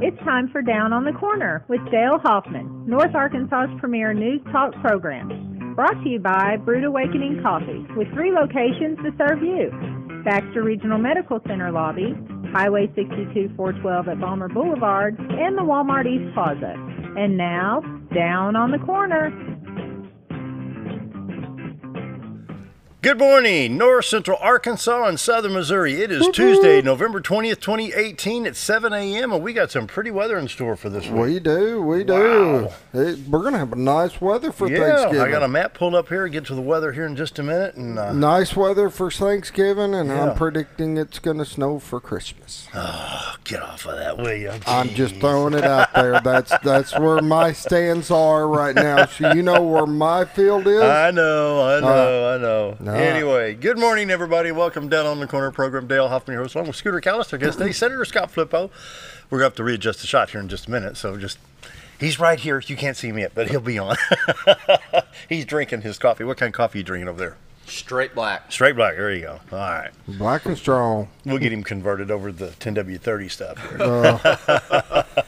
It's time for Down on the Corner with Dale Hoffman, North Arkansas's premier news talk program. Brought to you by Brood Awakening Coffee, with 3 locations to serve you. Baxter Regional Medical Center lobby, Highway 62 412 at Balmer Boulevard, and the Walmart East Plaza. And now, Down on the Corner. Good morning, North Central Arkansas and Southern Missouri. It is Tuesday, November 20th, 2018 at 7 a.m. and we got some pretty weather in store for this week. We do. Wow. We're going to have a nice weather for Thanksgiving. I got a map pulled up here. Get to the weather here in just a minute. And nice weather for Thanksgiving, and I'm predicting it's going to snow for Christmas. Oh, get off of that, will you? Jeez. I'm just throwing it out there. That's where my stands are right now. So you know where my field is? I know. Anyway, good morning, everybody. Welcome Down on the Corner program. Dale Hoffman, your host, along with Scooter Callister, guest today, Senator Scott Flippo. We're going to have to readjust the shot here in just a minute, so he's right here. You can't see him yet, but he'll be on. He's drinking his coffee. What kind of coffee are you drinking over there? Straight black. Straight black. There you go. All right. Black and strong. We'll get him converted over to the 10W30 stuff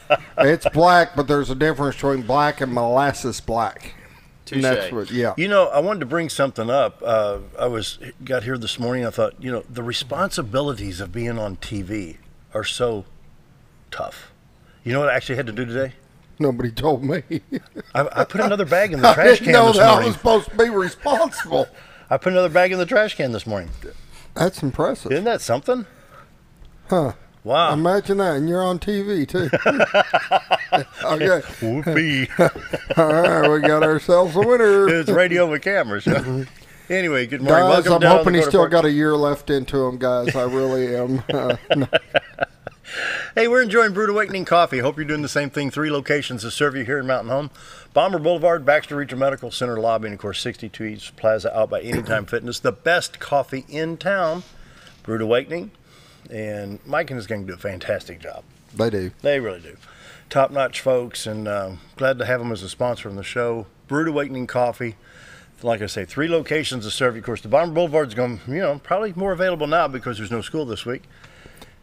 here. It's black, but there's a difference between black and molasses black. Touché. You know, I wanted to bring something up. I got here this morning. I thought, the responsibilities of being on TV are so tough. You know what I actually had to do today? Nobody told me. I put another bag in the trash can this morning. I didn't know that I was supposed to be responsible. I put another bag in the trash can this morning. That's impressive. Isn't that something? Huh. Wow. Imagine that, and you're on TV, too. Okay. Whoopee. All right, we got ourselves a winner. It's radio with cameras. Anyway, good morning. Guys, Welcome I'm hoping he's still got a year left into him, guys. I really am. Hey, we're enjoying Brood Awakening Coffee. Hope you're doing the same thing. 3 locations to serve you here in Mountain Home. Balmer Boulevard, Baxter Regional Medical Center lobby, and, of course, 62 East Plaza out by Anytime Fitness. The best coffee in town, Brood Awakening. And Mike and his gang do a fantastic job. They do. They really do. Top-notch folks, and glad to have them as a sponsor on the show. Brood Awakening Coffee. Like I say, 3 locations to serve you. Of course, the Balmer Boulevard's going, probably more available now because there's no school this week.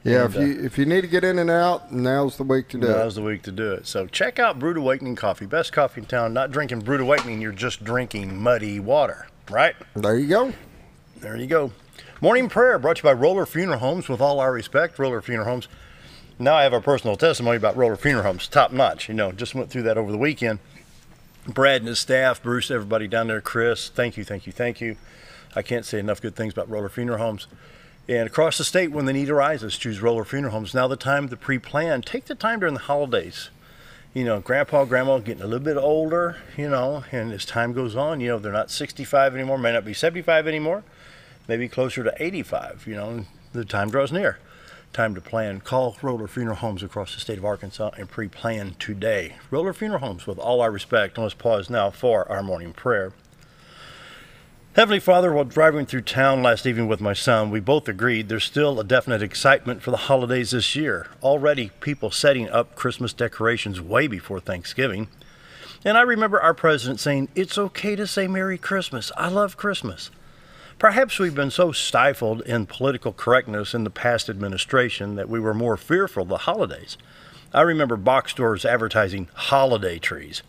Yeah, And, if you need to get in and out, now's the week to do it. Now's the week to do it. So check out Brood Awakening Coffee. Best coffee in town. Not drinking Brood Awakening, you're just drinking muddy water, right? There you go. There you go. Morning prayer brought to you by Roller Funeral Homes. With all our respect, Roller Funeral Homes. Now I have a personal testimony about Roller Funeral Homes. Top notch. Just went through that over the weekend. Brad and his staff, Bruce, everybody down there, Chris, thank you. I can't say enough good things about Roller Funeral Homes. And across the state, when the need arises, choose Roller Funeral Homes. Now the time to pre-plan. Take the time during the holidays. Grandpa, grandma getting a little bit older, and as time goes on, they're not 65 anymore, may not be 75 anymore. Maybe closer to 85, the time draws near. Time to plan. Call Roller Funeral Homes across the state of Arkansas and pre-plan today. Roller Funeral Homes, with all our respect. Let's pause now for our morning prayer. Heavenly Father, while driving through town last evening with my son, we both agreed there's still a definite excitement for the holidays this year. Already people setting up Christmas decorations way before Thanksgiving. And I remember our president saying, "It's okay to say Merry Christmas. I love Christmas." Perhaps we've been so stifled in political correctness in the past administration that we were more fearful of the holidays. I remember box stores advertising holiday trees.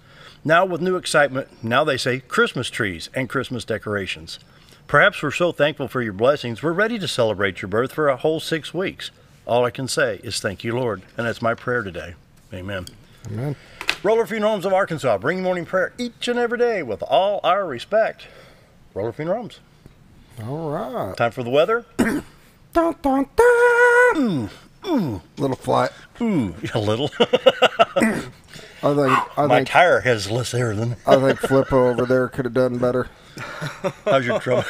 Now with new excitement, now they say Christmas trees and Christmas decorations. Perhaps we're so thankful for your blessings, we're ready to celebrate your birth for a whole 6 weeks. All I can say is thank you, Lord. And that's my prayer today. Amen. Amen. Roller Funeral Homes of Arkansas, bringing morning prayer each and every day with all our respect. Roller Funeral Homes. All right. Time for the weather. Dun, dun, dun. Little flat. A little. I My think tire has less air than. I think Flippo over there could have done better. How's your trouble?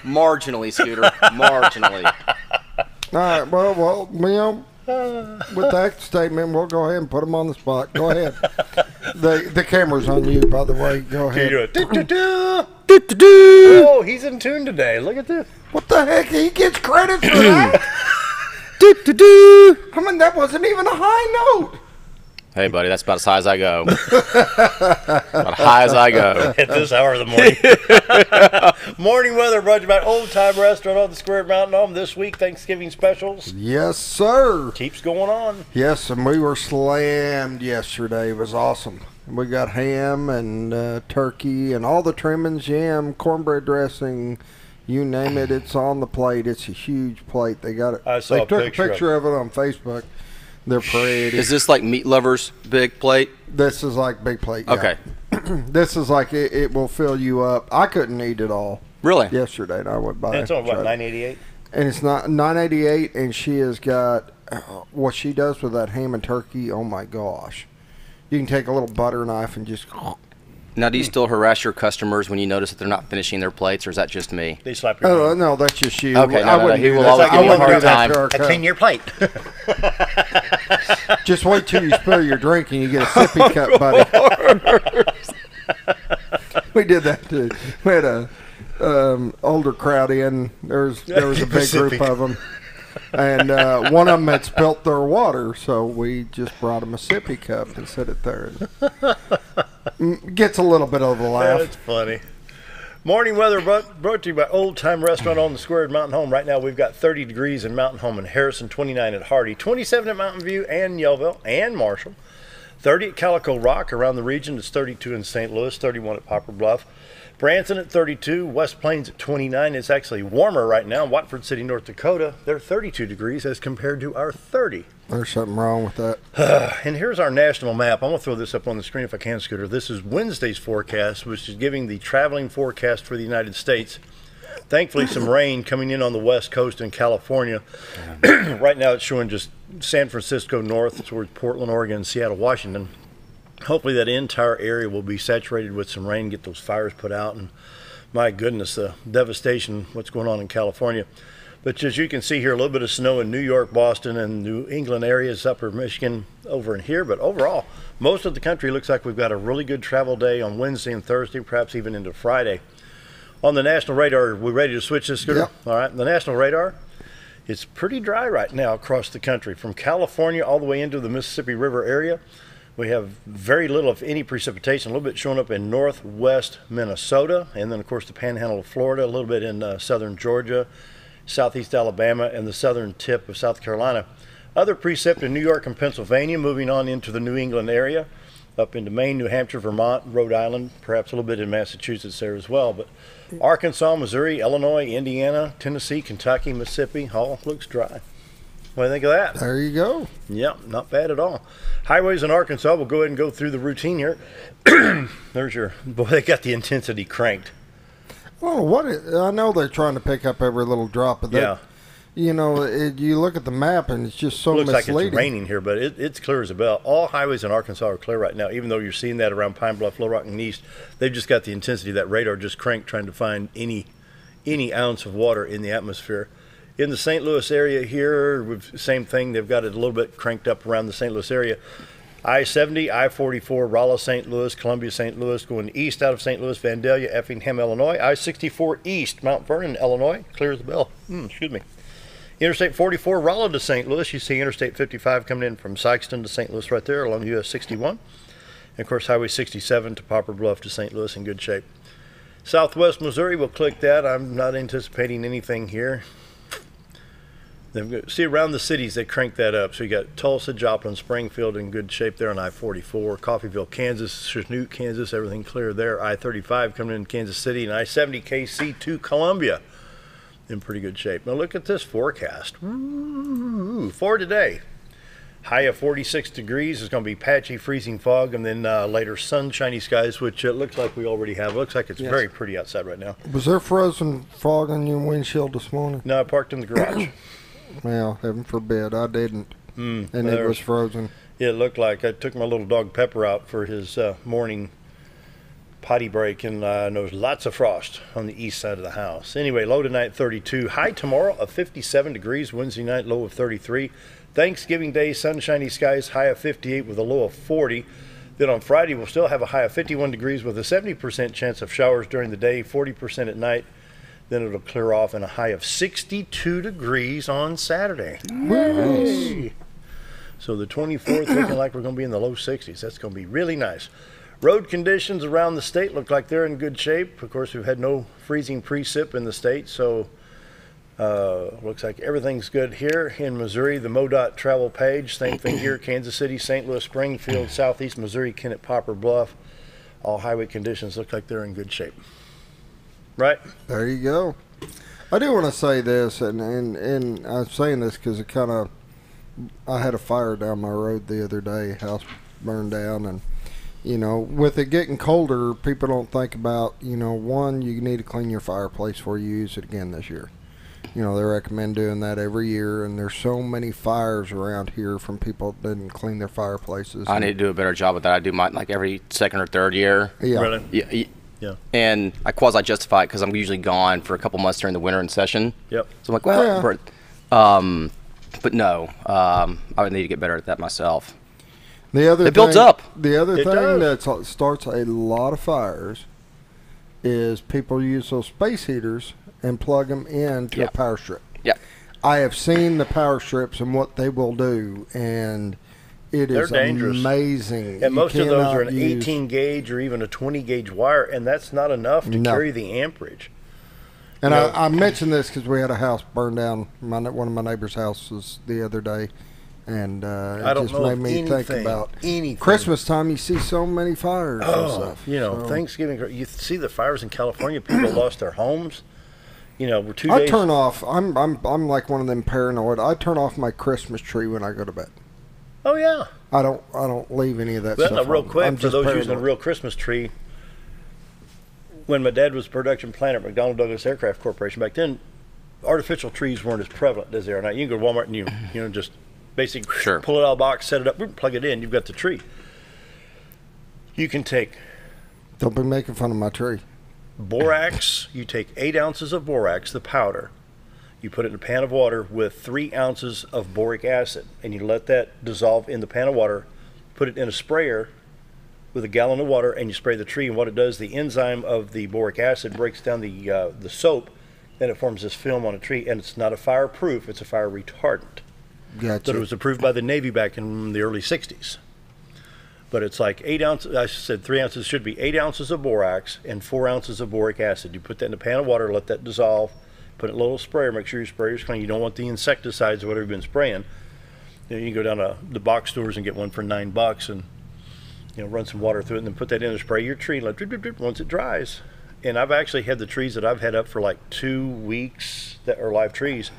Marginally, Scooter. Marginally. All right. Well, with that statement, we'll go ahead and put them on the spot. Go ahead. The camera's on you, by the way. Go ahead. Can you do it? Oh, he's in tune today. Look at this. What the heck? He gets credit for that? I mean, that wasn't even a high note. Hey, buddy, that's about as high as I go. About high as I go. At this hour of the morning. Morning weather brought to you by Old Time Restaurant on the Square at Mountain Home. This week, Thanksgiving specials. Yes, sir. Keeps going on. Yes, and we were slammed yesterday. It was awesome. We got ham and turkey and all the trimmings, jam, cornbread dressing, you name it. It's on the plate. It's a huge plate. They got it. I saw they a took picture a picture of it on Facebook. They're pretty. Is this like Meat Lovers' big plate? This is like big plate. Yeah. Okay. This is like it will fill you up. I couldn't eat it all Really? yesterday, and I went by. And it's on, what, $9.88? And it's not $9.88, and she has got what she does with that ham and turkey. Oh my gosh! You can take a little butter knife and just. Now, do you still harass your customers when you notice that they're not finishing their plates, or is that just me? They slap your Oh hand. no, that's just you. Okay, I wouldn't he do will that. always I give you a wouldn't hard do that time. to our I cup. clean your plate. Just wait till you spill your drink and you get a sippy cup, buddy. We did that too. We had a older crowd in. There was a big group of them, and one of them had spilt their water, so we just brought them a sippy cup and set it there. Gets a little bit of a laugh. That's funny. Morning weather brought to you by Old Time Restaurant on the Square at Mountain Home. Right now we've got 30 degrees in Mountain Home and Harrison, 29 at Hardy, 27 at Mountain View and Yellville and Marshall, 30 at Calico Rock. Around the region it's 32 in St. Louis, 31 at Poplar Bluff, Branson at 32, West Plains at 29. It's actually warmer right now. Watford City, North Dakota, they're 32 degrees as compared to our 30. There's something wrong with that. And here's our national map. I'm going to throw this up on the screen if I can, Scooter. This is Wednesday's forecast, which is giving the traveling forecast for the United States. Thankfully, some rain coming in on the west coast in California. Right now, it's showing just San Francisco north towards Portland, Oregon, and Seattle, Washington. Hopefully, that entire area will be saturated with some rain, get those fires put out. And my goodness, the devastation, what's going on in California. But as you can see here, a little bit of snow in New York, Boston, and New England areas, upper Michigan over in here. But overall, most of the country looks like we've got a really good travel day on Wednesday and Thursday, perhaps even into Friday. On the national radar, are we ready to switch this, Scooter? Yep. All right, the national radar, it's pretty dry right now across the country. From California all the way into the Mississippi River area, we have very little, if any, precipitation. A little bit showing up in northwest Minnesota, and then, of course, the panhandle of Florida, a little bit in southern Georgia, southeast Alabama, and the southern tip of South Carolina. Other precip in New York and Pennsylvania, moving on into the New England area, up into Maine, New Hampshire, Vermont, Rhode Island, perhaps a little bit in Massachusetts there as well. But Arkansas, Missouri, Illinois, Indiana, Tennessee, Kentucky, Mississippi, all looks dry. What do you think of that? There you go. Yep, not bad at all. Highways in Arkansas, we'll go ahead and go through the routine here. There's your, boy, they got the intensity cranked. Oh, I know they're trying to pick up every little drop of that. Yeah. You know, you look at the map and it's just so Looks misleading. like it's raining here, but it's clear as a bell. All highways in Arkansas are clear right now, even though you're seeing that around Pine Bluff, Little Rock, and East. They've just got the intensity of that radar just cranked, trying to find any ounce of water in the atmosphere. In the St. Louis area here, same thing. They've got it a little bit cranked up around the St. Louis area. I-70, I-44, Rolla, St. Louis, Columbia, St. Louis, going east out of St. Louis, Vandalia, Effingham, Illinois. I-64 east, Mount Vernon, Illinois, clear as a bell. Excuse me. Interstate 44, Rolla to St. Louis. You see Interstate 55 coming in from Sykeston to St. Louis right there along US 61. And, of course, Highway 67 to Poplar Bluff to St. Louis in good shape. Southwest Missouri, we'll click that. I'm not anticipating anything here. See, around the cities, they crank that up. So you got Tulsa, Joplin, Springfield in good shape there on I-44. Coffeyville, Kansas, Chanute, Kansas, everything clear there. I-35 coming in Kansas City, and I-70 KC to Columbia in pretty good shape. Now look at this forecast. For today, high of 46 degrees. It's going to be patchy, freezing fog, and then later sunshiny skies, which it looks like we already have. It looks like it's very pretty outside right now. Was there frozen fog on your windshield this morning? No, I parked in the garage. Well, heaven forbid, I didn't. And it was frozen. It looked like I took my little dog Pepper out for his morning potty break, and there was lots of frost on the east side of the house. Anyway, low tonight 32, high tomorrow of 57 degrees, Wednesday night low of 33. Thanksgiving Day, sunshiny skies, high of 58 with a low of 40. Then on Friday, we'll still have a high of 51 degrees with a 70% chance of showers during the day, 40% at night. Then it'll clear off and a high of 62 degrees on Saturday. Nice. So the 24th looking like we're going to be in the low 60s. That's going to be really nice. Road conditions around the state look like they're in good shape. Of course, we've had no freezing precip in the state, so looks like everything's good here. In Missouri, the MoDOT travel page, same thing here. Kansas City, St. Louis, Springfield, Southeast Missouri, Kennett, Poplar Bluff. All highway conditions look like they're in good shape. Right? There you go. I do want to say this, and I'm saying this because I had a fire down my road the other day. House burned down, and with it getting colder, people don't think about, one, you need to clean your fireplace before you use it again this year. They recommend doing that every year, and there's so many fires around here from people that didn't clean their fireplaces. I need to do a better job with that. I do mine like every second or third year. Yeah. Really? Yeah. And I quasi-justify it because I'm usually gone for a couple months during the winter and session. Yep. So I'm like, well, yeah. But no, I would need to get better at that myself. It builds up. The other thing that starts a lot of fires is people use those space heaters and plug them into a power strip. Yeah. I have seen the power strips and what they will do, and they're dangerous. Amazing. And most of those are an 18 gauge or even a 20 gauge wire, and that's not enough to carry the amperage. And I mentioned this because we had a house burn down, one of my neighbor's houses the other day, and it just made me think about Christmas time. You see so many fires and stuff. Thanksgiving, you see the fires in California. People lost their homes. We're 2 days. I turn off. I'm like one of them paranoid. I turn off my Christmas tree when I go to bed. Oh yeah. I don't leave any of that stuff. Well, real quick, for those paranoid. using a real Christmas tree. When my dad was production planner at McDonnell Douglas Aircraft Corporation back then, artificial trees weren't as prevalent as they are now. You can go to Walmart and you just basically pull it out of the box, set it up, plug it in. You've got the tree. You can take. Don't be making fun of my tree. Borax. You take 8 ounces of borax, the powder. You put it in a pan of water with 3 ounces of boric acid, and you let that dissolve in the pan of water. Put it in a sprayer with a gallon of water, and you spray the tree. And what it does, the enzyme of the boric acid breaks down the soap, and it forms this film on a tree. And it's not a fireproof; it's a fire retardant. Gotcha. So it was approved by the Navy back in the early '60s. But it's like 8 ounces. I said 3 ounces should be 8 ounces of borax and 4 ounces of boric acid. You put that in a pan of water, let that dissolve. Put it in a little sprayer. Make sure your sprayer's clean. You don't want the insecticides or whatever you've been spraying. You can go down to the box stores and get one for $9 and run some water through it and then put that in and spray your tree. Let drip, drip, drip once it dries. And I've actually had the trees that I've had up for like 2 weeks that are live trees.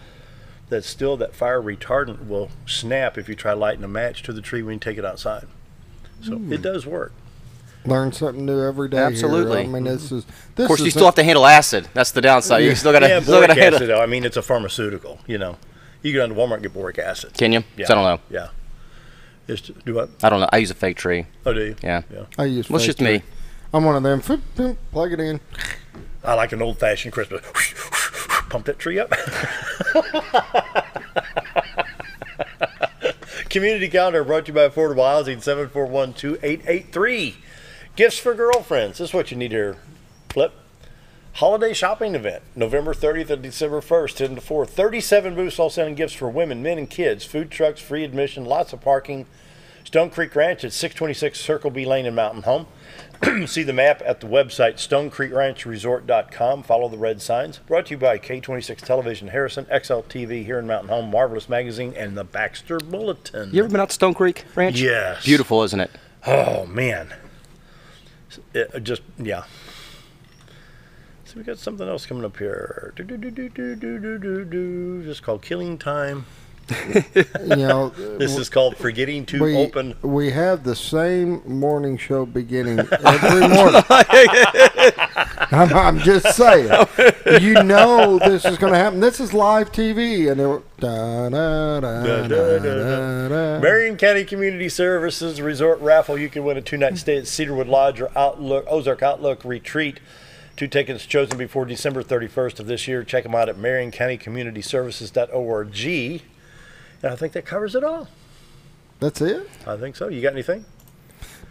That still that fire retardant will snap if you try lighting a match to the tree when you take it outside. So it does work. Learn something new every day. Absolutely. Here. I mean, this of course, you still have to handle acid. That's the downside. You still got to. Boric acid. I mean, it's a pharmaceutical. You go down to Walmart and get boric acid. Can you? Yeah. I don't know. Yeah. Do what? I don't know. I use a fake tree. Oh, do you? Yeah. I use. Well, it's just me. I'm one of them. Plug it in. I like an old-fashioned Christmas. Pump that tree up. Community calendar brought to you by Affordable Housing, 741-2883. Gifts for girlfriends. This is what you need here, Flip. Holiday shopping event, November 30th and December 1st, 10 to 4. 37 booths all selling gifts for women, men, and kids. Food trucks, free admission, lots of parking. Stone Creek Ranch at 626 Circle B Lane in Mountain Home. See the map at the website, stonecreekranchresort.com. Follow the red signs. Brought to you by K26 Television, Harrison, XLTV here in Mountain Home, Marvelous Magazine, and the Baxter Bulletin. You ever been out to Stone Creek Ranch? Yes. Beautiful, isn't it? Oh, man. Yeah. So we got something else coming up here. Just called Killing Time. This is called Forgetting to Open. We have the same morning show beginning every morning. I'm just saying. This is going to happen. This is live TV, and Marion County Community Services Resort Raffle. You can win a 2-night stay at Cedarwood Lodge or Ozark Outlook Retreat. 2 tickets chosen before December 31st of this year. Check them out at marioncountymunityservices.org. And I think that covers it all. That's it? I think so. You got anything?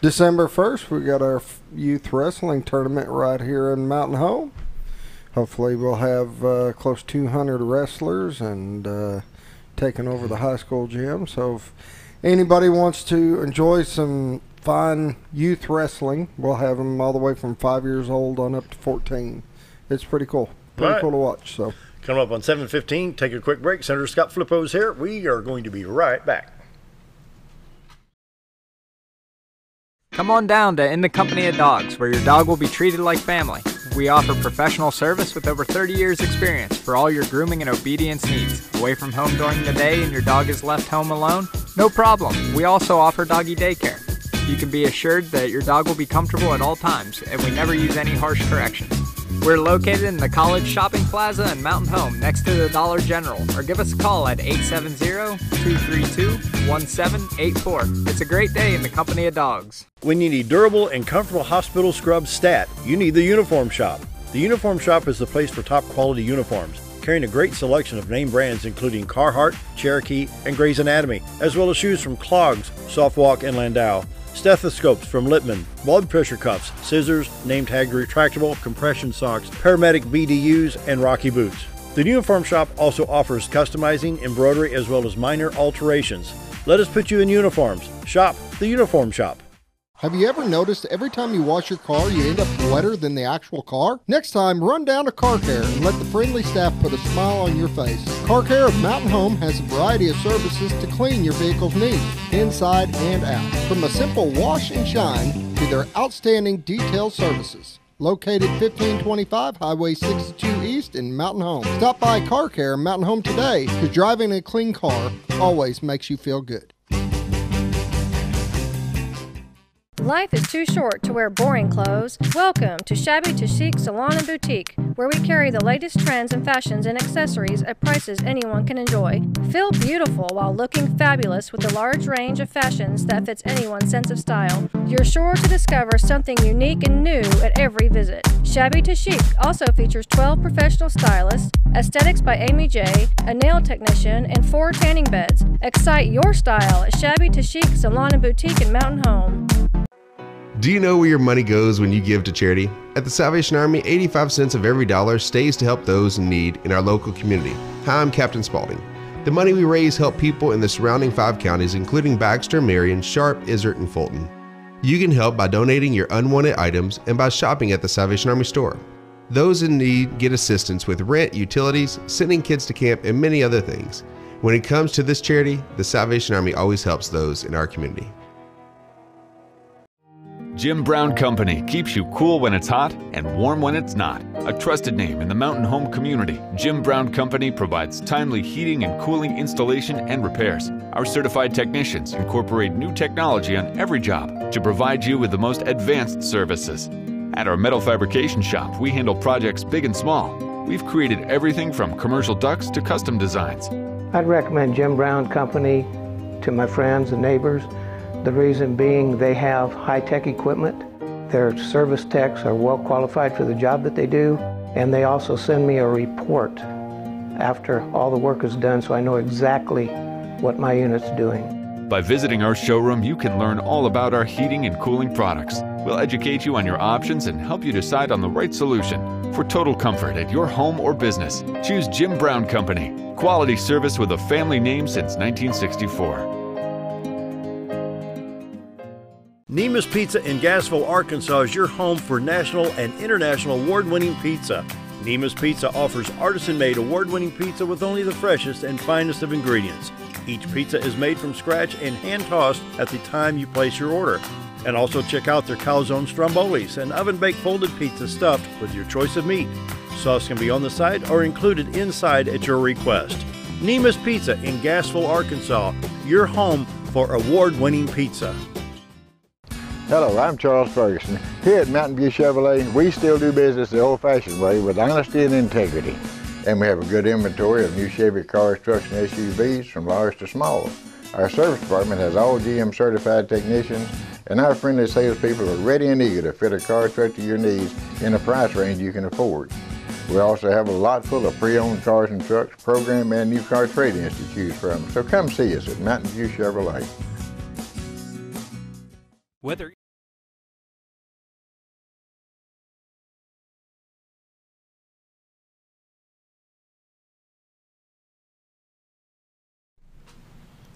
December 1st, we got our youth wrestling tournament right here in Mountain Home. Hopefully we'll have close to 200 wrestlers and taking over the high school gym. So Anybody wants to enjoy some fine youth wrestling, we'll have them all the way from 5 years old on up to 14. It's pretty cool. Pretty cool to watch. So coming up on 7:15, take a quick break. Senator Scott Flippo is here. We are going to be right back. Come on down to In the Company of Dogs, where your dog will be treated like family. We offer professional service with over 30 years experience for all your grooming and obedience needs. Away from home during the day and your dog is left home alone? No problem. We also offer doggy daycare. You can be assured that your dog will be comfortable at all times, and we never use any harsh corrections. We're located in the College Shopping Plaza in Mountain Home next to the Dollar General, or give us a call at 870-232-1784. It's a great day in the company of dogs. When you need durable and comfortable hospital scrub stat, you need the Uniform Shop. The Uniform Shop is the place for top quality uniforms, carrying a great selection of name brands including Carhartt, Cherokee, and Gray's Anatomy, as well as shoes from Clogs, Softwalk, and Landau. Stethoscopes from Littman, blood pressure cuffs, scissors, name tag retractable, compression socks, paramedic BDUs, and Rocky boots. The Uniform Shop also offers customizing, embroidery, as well as minor alterations. Let us put you in uniforms. Shop the Uniform Shop. have you ever noticed every time you wash your car, you end up wetter than the actual car? Next time, run down to Car Care and let the friendly staff put a smile on your face. Car Care of Mountain Home has a variety of services to clean your vehicle's needs, inside and out. From a simple wash and shine to their outstanding detailed services. Located 1525 Highway 62 East in Mountain Home. Stop by Car Care Mountain Home today, because driving a clean car always makes you feel good. Life is too short to wear boring clothes. Welcome to Shabby to Chic Salon and Boutique, where we carry the latest trends and fashions and accessories at prices anyone can enjoy. Feel beautiful while looking fabulous with a large range of fashions that fits anyone's sense of style. You're sure to discover something unique and new at every visit. Shabby to Chic also features 12 professional stylists, aesthetics by Amy J, a nail technician, and 4 tanning beds. Excite your style at Shabby to Chic Salon and Boutique in Mountain Home. Do you know where your money goes when you give to charity? At the Salvation Army, 85 cents of every dollar stays to help those in need in our local community. Hi, I'm Captain Spaulding. The money we raise help people in the surrounding 5 counties, including Baxter, Marion, Sharp, Izzard, and Fulton. You can help by donating your unwanted items and by shopping at the Salvation Army store. Those in need get assistance with rent, utilities, sending kids to camp, and many other things. When it comes to this charity, the Salvation Army always helps those in our community. Jim Brown Company keeps you cool when it's hot and warm when it's not. A trusted name in the mountain home community, Jim Brown Company provides timely heating and cooling installation and repairs. Our certified technicians incorporate new technology on every job to provide you with the most advanced services. At our metal fabrication shop, we handle projects big and small. We've created everything from commercial ducts to custom designs. I'd recommend Jim Brown Company to my friends and neighbors. The reason being they have high-tech equipment, their service techs are well qualified for the job that they do, and they also send me a report after all the work is done so I know exactly what my unit's doing. By visiting our showroom, you can learn all about our heating and cooling products. We'll educate you on your options and help you decide on the right solution. For total comfort at your home or business, choose Jim Brown Company. Quality service with a family name since 1964. Neema's Pizza in Gassville, Arkansas is your home for national and international award-winning pizza. Neema's Pizza offers artisan-made award-winning pizza with only the freshest and finest of ingredients. Each pizza is made from scratch and hand-tossed at the time you place your order. And also check out their calzone strombolis, an oven-baked folded pizza stuffed with your choice of meat. Sauce can be on the side or included inside at your request. Neema's Pizza in Gassville, Arkansas, your home for award-winning pizza. Hello, I'm Charles Ferguson. Here at Mountain View Chevrolet, we still do business the old-fashioned way with honesty and integrity. And we have a good inventory of new Chevy cars, trucks, and SUVs from large to small. Our service department has all GM certified technicians, and our friendly salespeople are ready and eager to fit a car truck to your needs in a price range you can afford. We also have a lot full of pre-owned cars and trucks, program and new car trade-ins to choose from. So come see us at Mountain View Chevrolet. Whether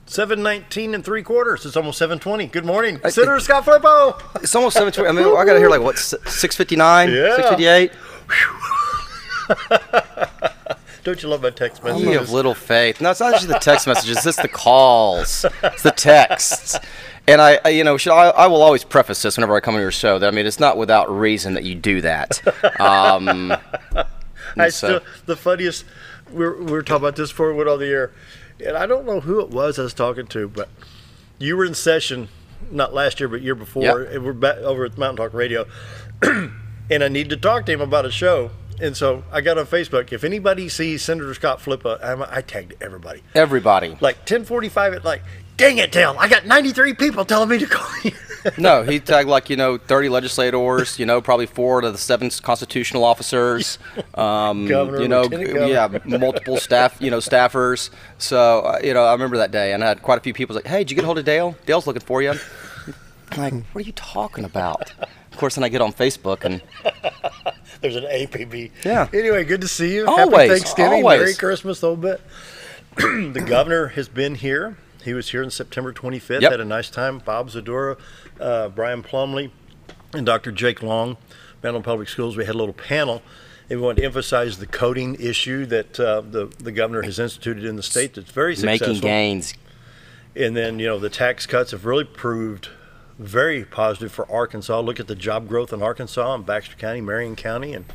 7:19 3/4. It's almost 7:20. Good morning, Senator Scott Flippo. It's almost 7:20. I mean, I got to hear like what 6:59, 6:58. Don't you love my text messages? You have little faith. No, it's not just the text messages. It's the calls. It's the texts. And I will always preface this whenever I come on your show that, I mean, it's not without reason that you do that. The funniest, we were talking about this before we went on the air, and I don't know who it was I was talking to, but you were in session, not last year, but year before, and we're back over at Mountain Talk Radio, and I need to talk to him about a show. And so I got on Facebook. If anybody sees Senator Scott Flippo, I tagged everybody. Everybody. Like 10:45 at like, dang it, Dale, I got 93 people telling me to call you. No, he tagged 30 legislators, probably 4 to the 7 constitutional officers, Governor, multiple staffers. So, I remember that day, and I had quite a few people like, hey, did you get a hold of Dale? Dale's looking for you. I'm like, what are you talking about? Of course, then I get on Facebook and... There's an APB. Yeah. Anyway, good to see you. Always. Happy Thanksgiving. Always. Merry Christmas, a little bit. The governor has been here. He was here on September 25th. Yep. Had a nice time. Bob Zadora, Brian Plumley, and Dr. Jake Long, Mountain Public Schools. We had a little panel, and we wanted to emphasize the coding issue that the governor has instituted in the state that's very successful. Making gains. And then, the tax cuts have really proved very positive for Arkansas. Look at the job growth in Arkansas and Baxter County, Marion County, and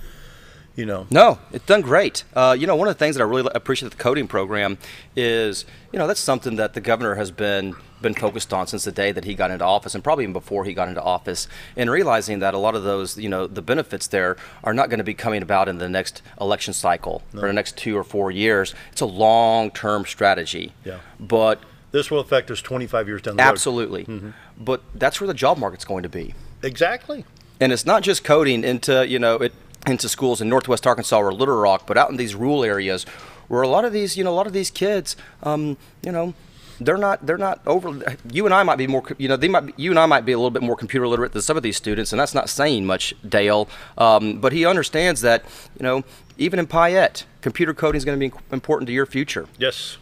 No, it's done great. One of the things that I really appreciate the coding program is, that's something that the governor has been focused on since the day that he got into office, and probably even before he got into office, and realizing that a lot of those, the benefits there are not going to be coming about in the next election cycle or the next 2 or 4 years. It's a long-term strategy. Yeah. But this will affect us 25 years down the road. Absolutely. Mm-hmm. But that's where the job market's going to be. Exactly. And it's not just coding into, into schools in Northwest Arkansas or Little Rock, but out in these rural areas where a lot of these kids, they're not over. You and I might be more, you and I might be a little bit more computer literate than some of these students, and that's not saying much, Dale. But he understands that, even in Payette, computer coding is going to be important to your future. Yes.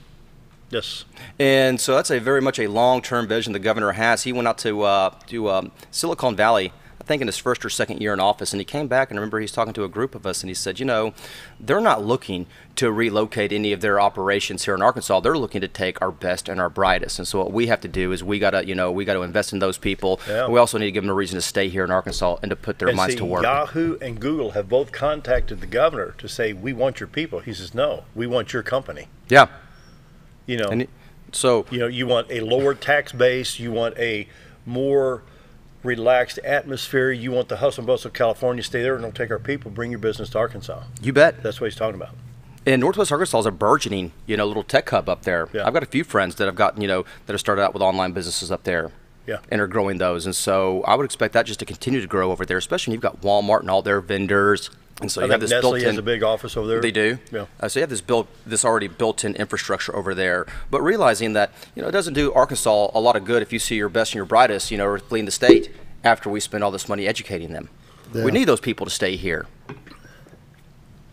Yes. And so that's very much a long-term vision the governor has. He went out to Silicon Valley, I think in his first or second year in office, and he came back, and I remember he's talking to a group of us, and he said, they're not looking to relocate any of their operations here in Arkansas. They're looking to take our best and our brightest. And so what we have to do is we got to invest in those people. Yeah. We also need to give them a reason to stay here in Arkansas and to put their minds to work. Yahoo and Google have both contacted the governor to say, we want your people. He says, no, we want your company. Yeah. You want a lower tax base, you want a more relaxed atmosphere, you want the hustle and bustle of California, stay there and don't take our people, bring your business to Arkansas. You bet. That's what he's talking about. And Northwest Arkansas is a burgeoning, little tech hub up there. Yeah. I've got a few friends that have gotten, that have started out with online businesses up there. Yeah. And are growing those. And so I would expect that just to continue to grow over there, especially when you've got Walmart and all their vendors. And so you have this Nestle built-in. has a big office over there. They do. Yeah. So you have this already built-in infrastructure over there. But realizing that it doesn't do Arkansas a lot of good if you see your best and your brightest fleeing the state after we spend all this money educating them. Yeah. We need those people to stay here.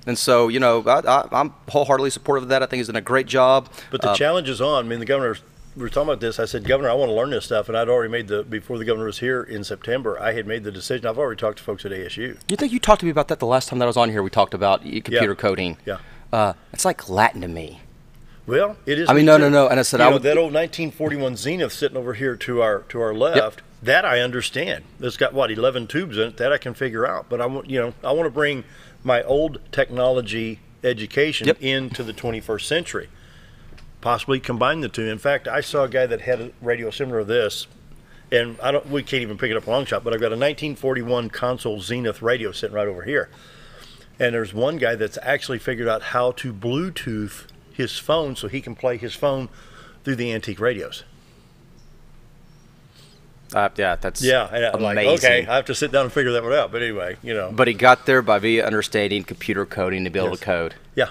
And so I'm wholeheartedly supportive of that. I think he's done a great job. But the challenge is on. I mean, the governor. We were talking about this. I said, Governor, I want to learn this stuff, and I'd already before the governor was here in September, I had made the decision. I've already talked to folks at ASU. You think you talked to me about that the last time that I was on here? We talked about computer coding. Yeah. It's like Latin to me. Well, it is. I mean, no. And I said, that old 1941 Zenith sitting over here to our left. Yep. That I understand. It's got 11 tubes in it. That I can figure out. But I want to bring my old technology education into the 21st century. Possibly combine the two. In fact, I saw a guy that had a radio similar to this, and we can't even pick it up a long shot, but I've got a 1941 console Zenith radio sitting right over here. And there's one guy that's actually figured out how to Bluetooth his phone so he can play his phone through the antique radios. That's and I'm amazing. Like, okay, I have to sit down and figure that one out. But anyway, But he got there via understanding computer coding to be able to code. Yeah.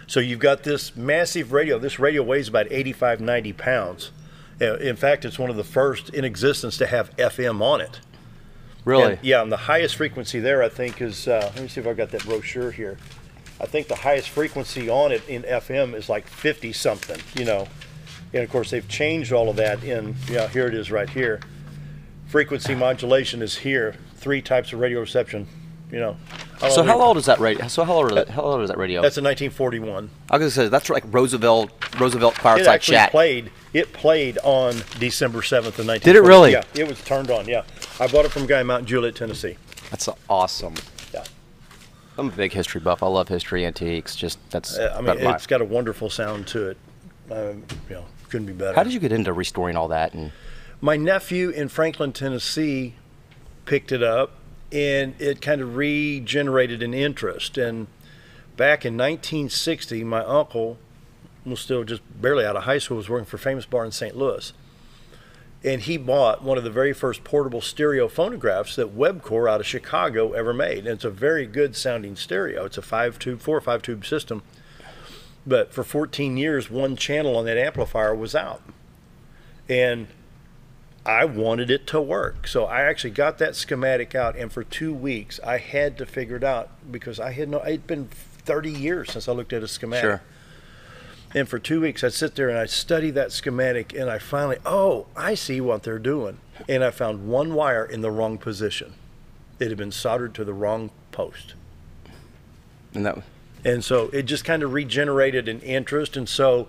So you've got this massive radio. This radio weighs about 85, 90 pounds. In fact, it's one of the first in existence to have FM on it. Really? And the highest frequency there, I think, is, let me see if I've got that brochure here. I think the highest frequency on it in FM is like 50-something, And of course, they've changed all of that in, yeah, here it is right here. Frequency modulation is here. 3 types of radio reception, you know. So how old is that radio? So how old is that radio? That's a 1941. I was going to say, that's like Roosevelt fireside chat. It played on December 7th of 1940. Did it really? Yeah, it was turned on, yeah. I bought it from a guy in Mount Juliet, Tennessee. That's awesome. Yeah. I'm a big history buff. I love history, antiques. Just that's. I mean, it's got a wonderful sound to it. You know, couldn't be better. How did you get into restoring all that? And my nephew in Franklin, Tennessee, picked it up, and it kind of regenerated an interest. And back in 1960, my uncle was still just barely out of high school, was working for Famous Bar in St. Louis. And he bought one of the very first portable stereo phonographs that Webcor out of Chicago ever made. And it's a very good sounding stereo. It's a 4 or 5 tube system. But for 14 years, one channel on that amplifier was out. And I wanted it to work. So I actually got that schematic out, and for 2 weeks I had to figure it out because it'd been 30 years since I looked at a schematic. Sure. And for 2 weeks I'd sit there and I'd study that schematic, and I finally, I see what they're doing. And I found one wire in the wrong position. It had been soldered to the wrong post. And so it just kind of regenerated an interest. And so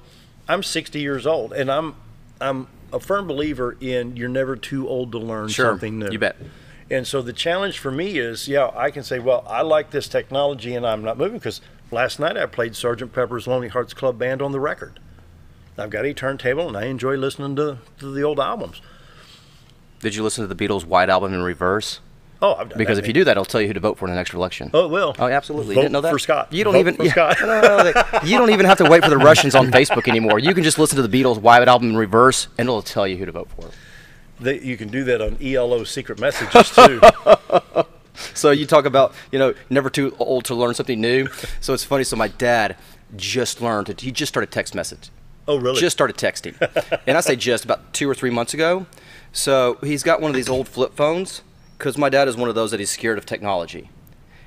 I'm 60 years old, and I'm a firm believer in you're never too old to learn something new. You bet. And so the challenge for me is, I can say, well, I like this technology and I'm not moving, because last night I played Sgt. Pepper's Lonely Hearts Club Band on the record. I've got a turntable and I enjoy listening to the old albums. Did you listen to the Beatles' White Album in reverse? Oh, I've done because that. if you do that, it'll tell you who to vote for in the next election. Oh, it will. Oh, absolutely. Vote You didn't know that? for Scott. You don't Vote even. for Scott. You don't even have to wait for the Russians on Facebook anymore. You can just listen to the Beatles' White Album in reverse, and it'll tell you who to vote for. You can do that on ELO secret messages too. So you talk about, never too old to learn something new. So it's funny. So my dad just learned. He just started text message. Oh, really? Just started texting, and I say just about 2 or 3 months ago. So he's got one of these old flip phones, because my dad is one of those that he's scared of technology.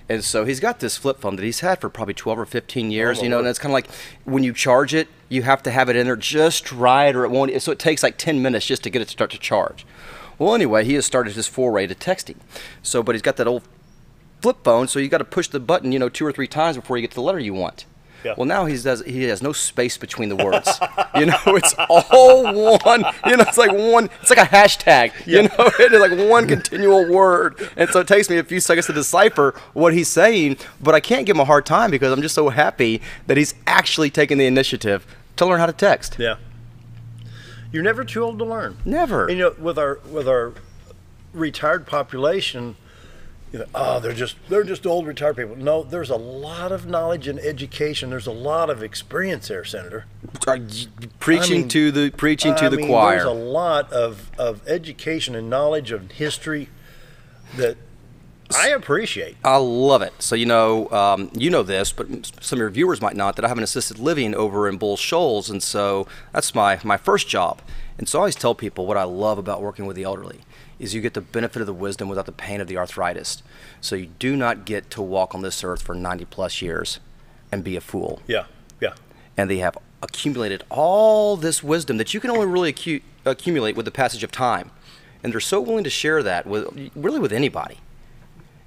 And so he's got this flip phone that he's had for probably 12 or 15 years, and it's kind of like when you charge it, you have to have it in there just right, or it won't. So it takes like 10 minutes just to get it to start to charge. Well, anyway, he has started his foray to texting. So, but he's got that old flip phone, so you got to push the button, 2 or 3 times before you get to the letter you want. Yeah. Well, now he has no space between the words. It's all one. It's like one. It's like a hashtag. Yeah. It is like one continual word, and so it takes me a few seconds to decipher what he's saying. But I can't give him a hard time because I'm just so happy that he's actually taking the initiative to learn how to text. Yeah. You're never too old to learn. Never. And, with our retired population. They're just old retired people. No, there's a lot of knowledge and education. There's a lot of experience there, Senator. Preaching to the choir. There's a lot of education and knowledge of history that I appreciate. I love it. So you know this, but some of your viewers might not, that I have an assisted living over in Bull Shoals, and so that's my first job. And so I always tell people what I love about working with the elderly is you get the benefit of the wisdom without the pain of the arthritis. So you do not get to walk on this earth for 90 plus years and be a fool. Yeah, yeah. And they have accumulated all this wisdom that you can only really accumulate with the passage of time. And they're so willing to share that with anybody.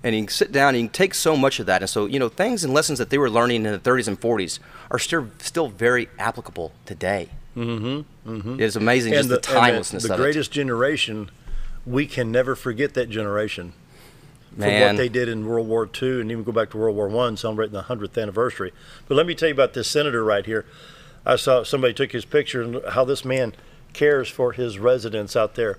And you can sit down and you can take so much of that. And so, things and lessons that they were learning in the 30s and 40s are still very applicable today. Mm-hmm. Mm-hmm. It's amazing just the timelessness of it. The greatest generation, we can never forget that generation. Man. For what they did in World War II, and even go back to World War I, celebrating the 100th anniversary. But let me tell you about this senator right here. I saw somebody took his picture and how this man cares for his residents out there.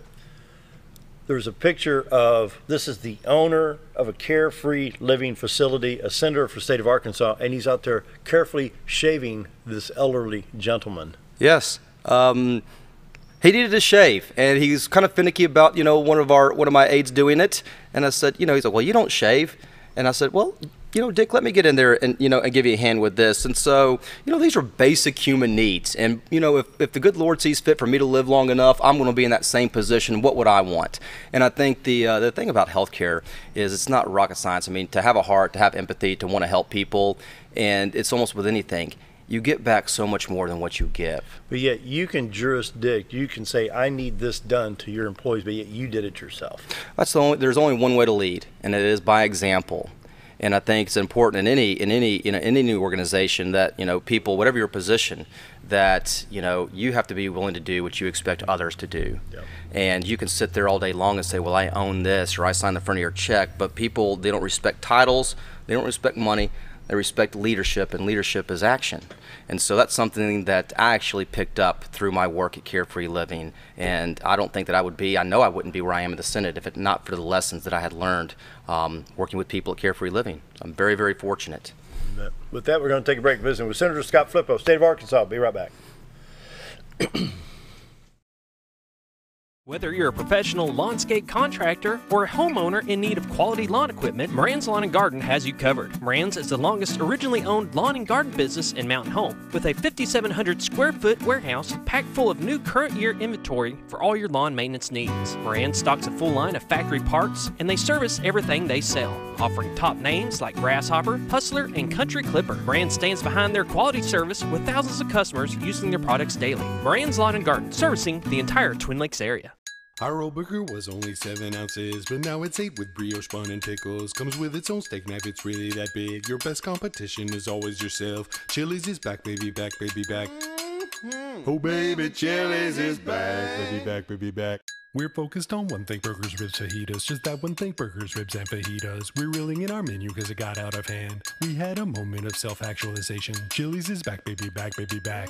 There's a picture of, this is the owner of a carefree living facility, a senator for the state of Arkansas, and he's out there carefully shaving this elderly gentleman. Yes. He needed a shave, and he's kind of finicky about, one of my aides doing it. And I said, he's like, well, you don't shave. And I said, well, Dick, let me get in there and, and give you a hand with this. And so, these are basic human needs. And, if the good Lord sees fit for me to live long enough, I'm going to be in that same position. What would I want? And I think the thing about healthcare is it's not rocket science. I mean, to have a heart, to have empathy, to want to help people, and it's almost with anything. you get back so much more than what you give. But yet you can jurisdict, you can say, I need this done to your employees, but yet you did it yourself. There's only one way to lead, and it is by example. And I think it's important in any new organization that, people, whatever your position, that, you have to be willing to do what you expect others to do. Yep. And you can sit there all day long and say, well, I own this, or I signed the front of your check, but people, they don't respect titles, they don't respect money, they respect leadership, and leadership is action. And so that's something that I actually picked up through my work at Carefree Living. And I don't think that I know I wouldn't be where I am in the Senate if it not for the lessons that I had learned working with people at Carefree Living. I'm very, very fortunate. With that, we're going to take a break visiting with Senator Scott Flippo, State of Arkansas. Be right back. Whether you're a professional landscape contractor or a homeowner in need of quality lawn equipment, Moran's Lawn & Garden has you covered. Moran's is the longest originally owned lawn and garden business in Mountain Home, with a 5,700 square foot warehouse packed full of new current year inventory for all your lawn maintenance needs. Moran stocks a full line of factory parts, and they service everything they sell, offering top names like Grasshopper, Hustler, and Country Clipper. Moran stands behind their quality service with thousands of customers using their products daily. Moran's Lawn & Garden, servicing the entire Twin Lakes area. Our old burger was only 7 ounces, but now it's 8 with brioche bun and pickles. Comes with its own steak knife, it's really that big. Your best competition is always yourself. Chili's is back, baby, back, baby, back. Oh, baby, Chili's is back, baby, back, baby, back. We're focused on one thing, burgers, ribs, fajitas. Just that one thing, burgers, ribs, and fajitas. We're reeling in our menu because it got out of hand. We had a moment of self-actualization. Chili's is back, baby, back, baby, back.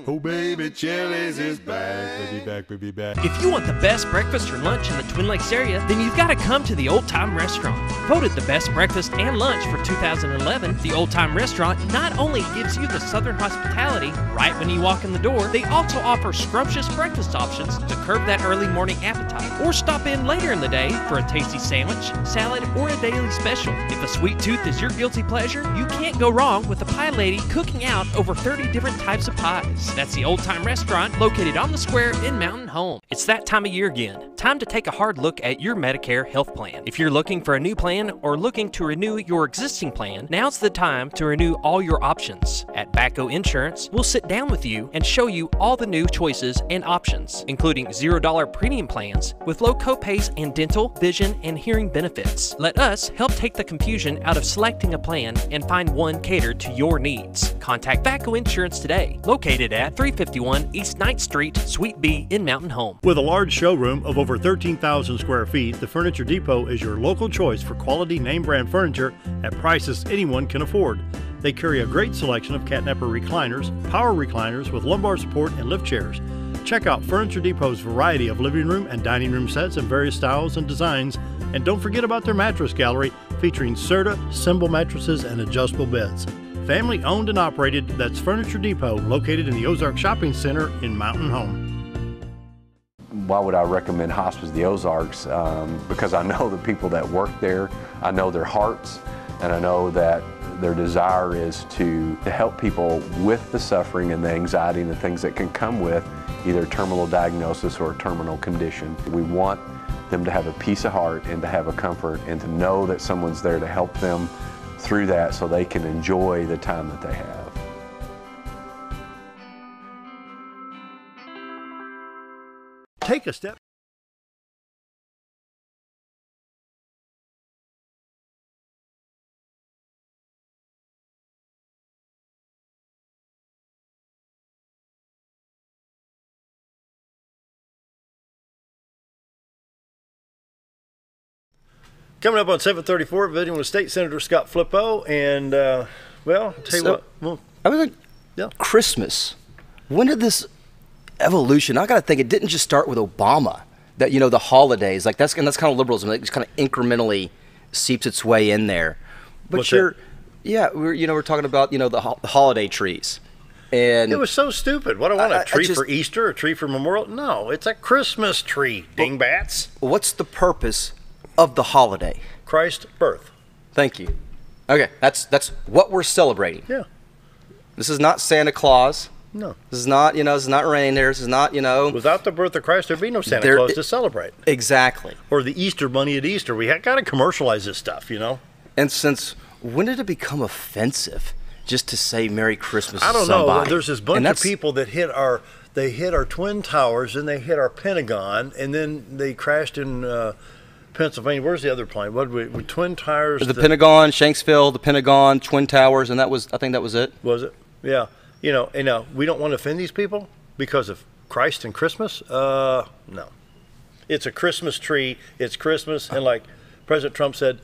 Oh, baby, Chili's is back, baby, back, baby, back. If you want the best breakfast or lunch in the Twin Lakes area, then you've got to come to the Old Time Restaurant. Voted the best breakfast and lunch for 2011, the Old Time Restaurant not only gives you the Southern hospitality right when you walk in the door, they also offer scrumptious breakfast options to curb that early morning appetite. Or stop in later in the day for a tasty sandwich, salad, or a daily special. If a sweet tooth is your guilty pleasure, you can't go wrong with the pie lady cooking out over 30 different types of pies. That's the Old Time Restaurant located on the square in Mountain Home. It's that time of year again. Time to take a hard look at your Medicare health plan. If you're looking for a new plan or looking to renew your existing plan, now's the time to renew all your options. At Bacco Insurance, we'll sit down with you and show you all the new choices and options, including $0 premium plans with low copays and dental, vision, and hearing benefits. Let us help take the confusion out of selecting a plan and find one catered to your needs. Contact Bacco Insurance today, located at 351 East 9th Street, Suite B in Mountain Home. With a large showroom of over 13,000 square feet, the Furniture Depot is your local choice for quality name brand furniture at prices anyone can afford. They carry a great selection of catnapper recliners, power recliners with lumbar support and lift chairs. Check out Furniture Depot's variety of living room and dining room sets in various styles and designs. And don't forget about their mattress gallery featuring Serta, Symbol mattresses, and adjustable beds. Family owned and operated, that's Furniture Depot, located in the Ozark Shopping Center in Mountain Home. Why would I recommend Hospice the Ozarks? Because I know the people that work there, I know their hearts, and I know that their desire is to help people with the suffering and the anxiety and the things that can come with either a terminal diagnosis or a terminal condition. We want them to have a peace of heart and to have a comfort and to know that someone's there to help them through that so they can enjoy the time that they have. Take a step. Coming up on 734, visiting with State Senator Scott Flippo, and well, I'll tell you what. Well, I was like, Christmas. When did this evolution? I got to think it didn't just start with Obama. That the holidays, like that's kind of liberalism. It just kind of incrementally seeps its way in there. But what's that? We're talking about the holiday trees. And it was so stupid. What do I want, a tree for Easter, a tree for Memorial? No, it's a Christmas tree, dingbats. What's the purpose of the holiday? Christ's birth. Thank you. Okay, that's what we're celebrating. Yeah. This is not Santa Claus. No. This is not, this is not reindeer. This is not, Without the birth of Christ, there'd be no Santa Claus to celebrate. Exactly. Or the Easter bunny at Easter. We got to commercialize this stuff, And since when did it become offensive just to say Merry Christmas I to don't somebody. know. There's this bunch of people that hit our Twin Towers, and they hit our Pentagon, and then they crashed in Pennsylvania. Where's the other plane? What with Twin Towers? The Pentagon, Shanksville, the Pentagon, Twin Towers, and I think that was it. Was it? Yeah. You know, and now we don't want to offend these people because of Christ and Christmas. No, it's a Christmas tree. It's Christmas, and like President Trump said,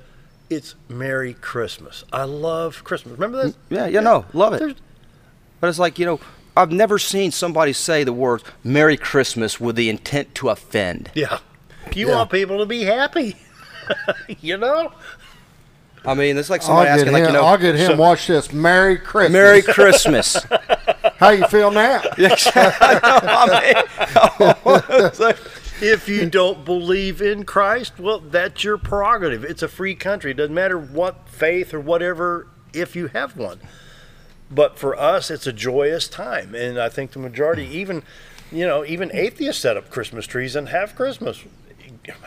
it's Merry Christmas. I love Christmas. Remember that? Yeah, no, love it. But it's like, I've never seen somebody say the words Merry Christmas with the intent to offend. Yeah. You want people to be happy, I mean, it's like somebody asking, I'll get him. Watch this. Merry Christmas. Merry Christmas. How you feel now? If you don't believe in Christ, well, that's your prerogative. It's a free country. It doesn't matter what faith or whatever, if you have one. But for us, it's a joyous time, and I think the majority, even atheists set up Christmas trees and have Christmas.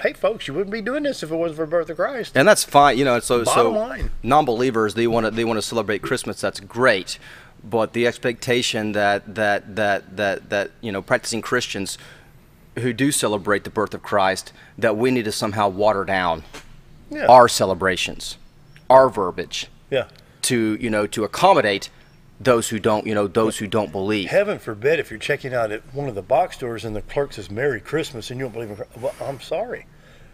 Hey, folks, you wouldn't be doing this if it wasn't for the birth of Christ. And that's fine, So Bottom line. Non-believers, they want to celebrate Christmas. That's great, but the expectation that practicing Christians who do celebrate the birth of Christ, that we need to somehow water down our celebrations, our verbiage, to accommodate those who don't believe. Heaven forbid if you're checking out at one of the box stores and the clerk says Merry Christmas and you don't believe in Christ. Well, I'm sorry.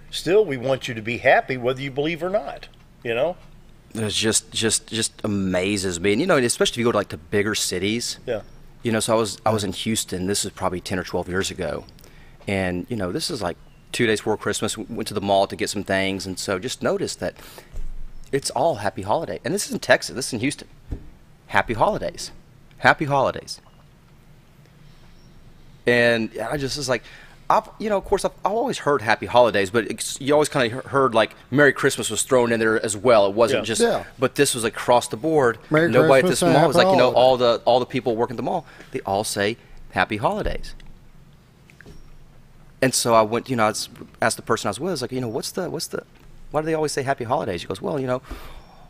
Still, we want you to be happy whether you believe or not. It just amazes me, and especially if you go to like the bigger cities. Yeah. So I was in Houston. This is probably 10 or 12 years ago, and this is like 2 days before Christmas. We went to the mall to get some things, and so just noticed that it's all Happy Holiday. And this is in Texas. This is in Houston. Happy holidays. Happy holidays. And I just was like, of course, I've always heard Happy Holidays, but you always kind of heard like Merry Christmas was thrown in there as well. It wasn't but this was across the board. Merry Nobody Christmas at this mall was like, holiday. all the people working at the mall, they all say Happy Holidays. And so I went, I asked the person I was with, I was like, why do they always say Happy Holidays? He goes, well,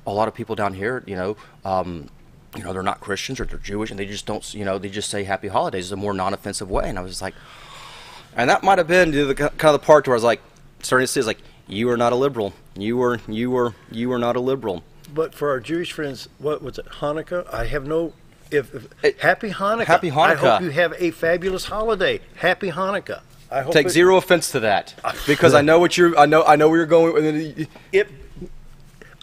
a lot of people down here, they're not Christians or they're Jewish, and they just don't, they just say Happy Holidays is a more non-offensive way. And I was like, and that might have been the kind of the part where I was like, starting to say, like, you are not a liberal. You are not a liberal. But for our Jewish friends, what was it, Hanukkah? I have no. Happy Hanukkah. Happy Hanukkah. I hope you have a fabulous holiday. Happy Hanukkah. I hope Take zero offense to that, because I know what I know where you're going.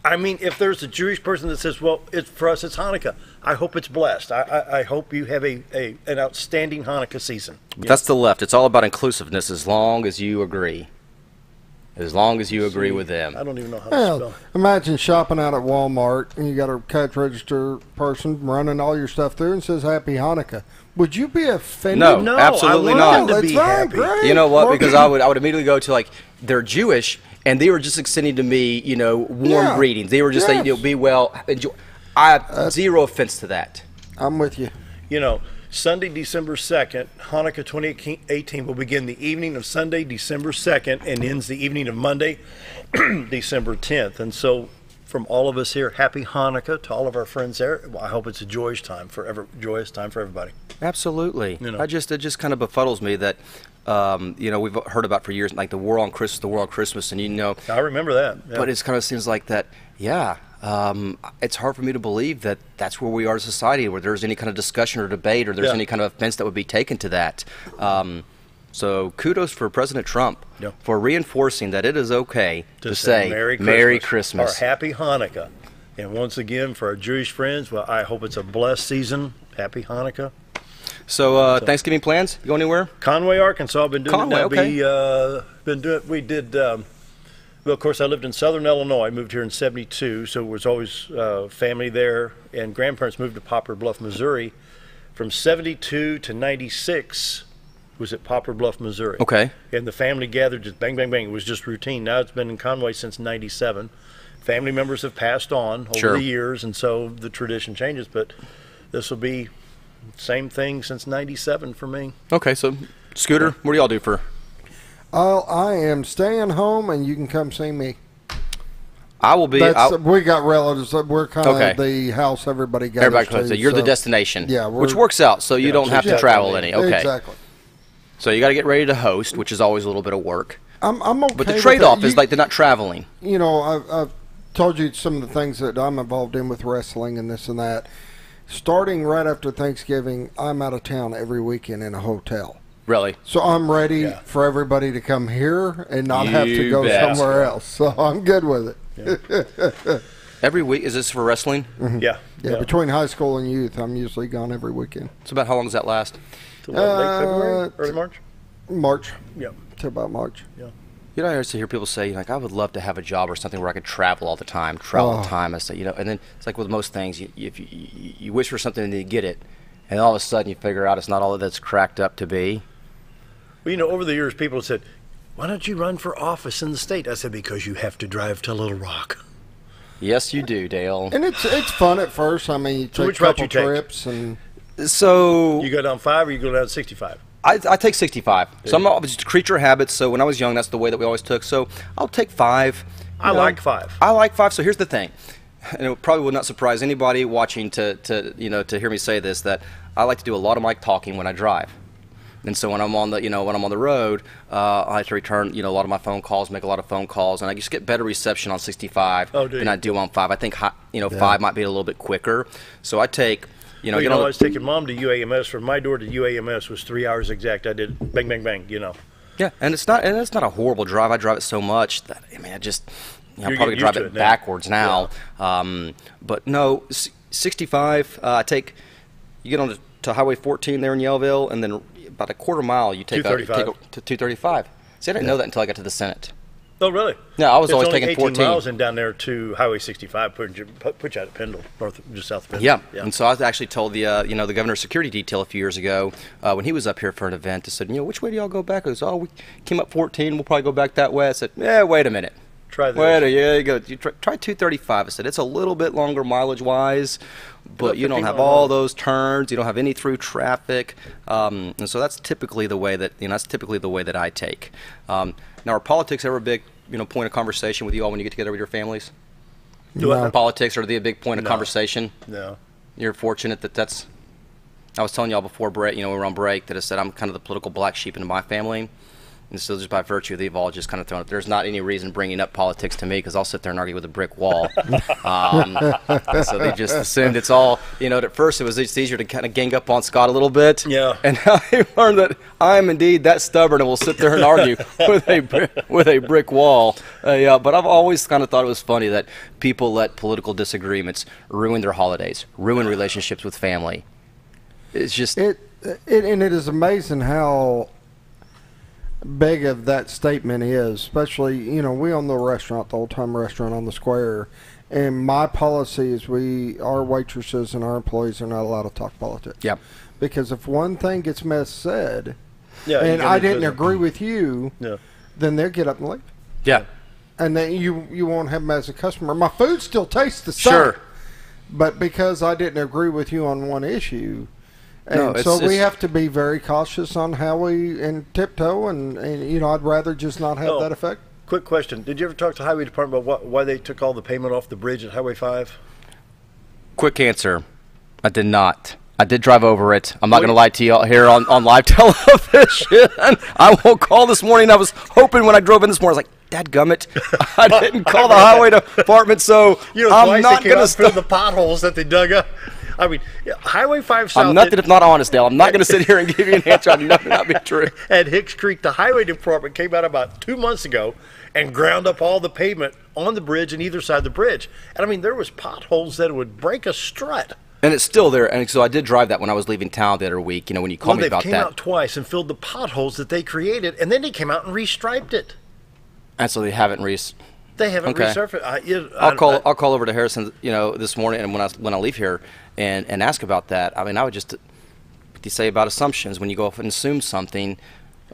I mean, if there's a Jewish person that says, well, for us it's Hanukkah, I hope it's blessed. I hope you have an outstanding Hanukkah season. That's the left. It's all about inclusiveness as long as you agree. As long as you agree with them. I don't even know how to spell. Imagine shopping out at Walmart and you got a cash register person running all your stuff through and says Happy Hanukkah. Would you be offended? No, absolutely not. That's right, great. You know what? Because I would immediately go to like, they're Jewish, and they were just extending to me, warm greetings. They were just saying, be well, enjoy. I have zero offense to that. I'm with you. Sunday, December 2nd, Hanukkah 2018 will begin the evening of Sunday, December 2nd, and ends the evening of Monday, December 10th. And so, from all of us here, Happy Hanukkah to all of our friends there. I hope it's a joyous time for everybody. Absolutely. It just kind of befuddles me that we've heard about for years, like the war on Christmas, and I remember that. Yeah. But it kind of seems like that. Yeah. It's hard for me to believe that that's where we are as a society, where there's any kind of discussion or debate, or there's any kind of offense that would be taken to that. So kudos for President Trump for reinforcing that it is okay to say Merry Christmas. Or Happy Hanukkah. And once again, for our Jewish friends, well, I hope it's a blessed season. Happy Hanukkah. So Thanksgiving plans? You go anywhere? Conway, Arkansas. I've been doing Conway, it now. We did. Well, of course, I lived in southern Illinois. I moved here in '72, so it was always family there. And grandparents moved to Poplar Bluff, Missouri. From '72 to '96 was at Poplar Bluff, Missouri. Okay. And the family gathered, just bang, bang, bang. It was just routine. Now it's been in Conway since '97. Family members have passed on over the years, and so the tradition changes. But this will be same thing since '97 for me. Okay, so Scooter, what do y'all do for? I am staying home, and you can come see me. I will be. We got relatives. We're kind of the house everybody goes Everybody to. goes to. You're the destination. Yeah, which works out, so you don't have to travel any. Okay, exactly. So you got to get ready to host, which is always a little bit of work. I'm okay. But the trade-off is like they're not traveling. You know, I've told you some of the things that I'm involved in with wrestling and this and that. Starting right after Thanksgiving, I'm out of town every weekend in a hotel. Really? So I'm ready for everybody to come here and not have to go somewhere else. So I'm good with it. Yeah. Every week, is this for wrestling? Mm-hmm. Yeah. Between high school and youth, I'm usually gone every weekend. So about how long does that last? Late February? Early March? March. Yeah. To about March. Yeah. You know, I used to hear people say, like, I would love to have a job or something where I could travel all the time, I say, you know, and then it's like with most things, you wish for something and you get it, and all of a sudden you figure out it's not all that it's cracked up to be. Well, you know, over the years, people said, why don't you run for office in the state? I said, because you have to drive to Little Rock. Yes, you do, Dale. And it's fun at first. I mean, you take a couple trips. And so you go down 5 or you go down 65? I take 65. So I'm just a creature of habits. So when I was young, that's the way that we always took. So I'll take 5. I like 5. I like 5. So here's the thing, and it probably would not surprise anybody watching to hear me say this, that I like to do a lot of mic talking when I drive. And so when I'm on the road, I have to return a lot of my phone calls, make a lot of phone calls, and I just get better reception on 65 than I do on 5. I think 5 might be a little bit quicker. So I take. I was taking Mom to UAMS. From my door to UAMS was 3 hours exact. I did bang, bang, bang. Yeah, and it's not a horrible drive. I drive it so much that I just I'm probably drive it backwards now. Yeah. But no, 65. You get on to Highway 14 there in Yellville, and then about a quarter mile you take to 235. See, I didn't know that until I got to the Senate. Oh, really? Yeah, I was always taking 14 miles and down there to Highway 65, put you out at Pendle, just south of Pendle. Yeah. And so I actually told the the governor's security detail a few years ago when he was up here for an event. I said, which way do y'all go back? I goes, we came up 14. We'll probably go back that way. I said, wait a minute. Try this. You go. You try 235. I said it's a little bit longer mileage wise, but you don't have all those turns. You don't have any through traffic, and so that's typically the way that I take. Now, are politics ever a big point of conversation with you all when you get together with your families? No. Politics, are they a big point of conversation? No. You're fortunate that's. I was telling y'all before break, we were on break, that I said I'm kind of the political black sheep in my family. And so just by virtue, they've all just kind of thrown it. There's not any reason bringing up politics to me because I'll sit there and argue with a brick wall. So they just assumed it's all, at first it was just easier to kind of gang up on Scott a little bit. Yeah. And now they learned that I'm indeed that stubborn and will sit there and argue with a brick wall. But I've always kind of thought it was funny that people let political disagreements ruin their holidays, ruin relationships with family. It's just... And it is amazing how big of that statement is, especially, we own the restaurant, the Old Time Restaurant on the square, and my policy is our waitresses and our employees are not allowed to talk politics. Yep. Because if one thing gets said, and I didn't agree with you, then they'll get up and leave. Yeah. And then you won't have them as a customer. My food still tastes the same. Sure. But because I didn't agree with you on one issue, and so we have to be very cautious on how we tiptoe, and I'd rather just not have that effect. Quick question: did you ever talk to the Highway Department about why they took all the payment off the bridge at Highway 5? Quick answer: I did not. I did drive over it. I'm not going to lie to you here on live television. I won't call this morning. I was hoping when I drove in this morning, I was like, dadgummit, I didn't call the Highway Department, so I'm not going to fill the potholes that they dug up. I mean, Highway 5 South... I'm nothing if not honest, Dale. I'm not going to sit here and give you an answer. I know not be true. At Hicks Creek, the Highway Department came out about 2 months ago and ground up all the pavement on the bridge and either side of the bridge. And, I mean, there was potholes that would break a strut. And it's still there. And so I did drive that when I was leaving town the other week, when you called me about that. They came out twice and filled the potholes that they created, and then they came out and restriped it. And so they haven't They haven't resurfaced. I'll call over to Harrison, this morning, and when I leave here, and ask about that. I mean, I would just, what do you say about assumptions when you go off and assume something,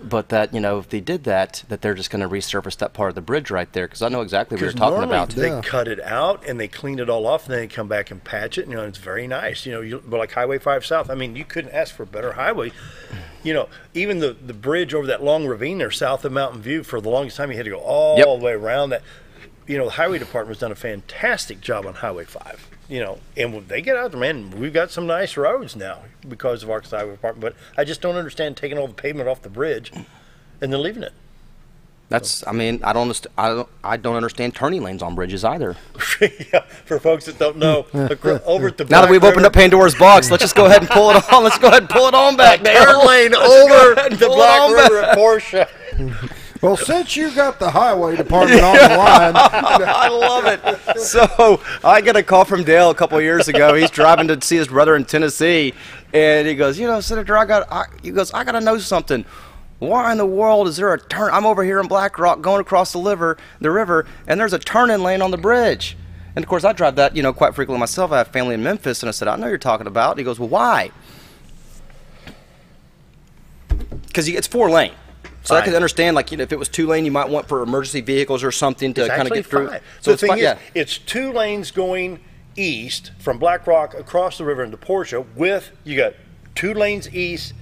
but that if they did that they're just going to resurface that part of the bridge right there, because I know exactly what you're talking about. They cut it out and they clean it all off, and then they come back and patch it. It's very nice. But like Highway 5 South, I mean, you couldn't ask for a better highway. Even the bridge over that long ravine there south of Mountain View, for the longest time you had to go all the way around that. you know, the highway department's done a fantastic job on Highway 5. You know, and when they get out there, man, we've got some nice roads now because of Arkansas Highway Department. But I just don't understand taking all the pavement off the bridge and then leaving it. That's, I mean, I don't understand turning lanes on bridges either. Yeah, for folks that don't know, over at the now that we've opened up Pandora's box, let's just go ahead and pull it on. Let's go ahead and pull it on back, man. Turn lane over the Black River at Porsche. Well, since you got the highway department on the line. I love it. So I get a call from Dale a couple of years ago. He's driving to see his brother in Tennessee, and he goes, you know, Senator, I got to know something. Why in the world is there a turn? I'm over here in Black Rock going across the river, and there's a turn-in lane on the bridge. And, of course, I drive that, you know, quite frequently myself. I have family in Memphis, and I said, I know you're talking about. He goes, well, why? Because it's 4-lane. So I could understand, like, you know, if it was 2-lane, you might want for emergency vehicles or something to kind of get through. So the thing is, it's 2 lanes going east from Black Rock across the river into Porsche you got 2 lanes east,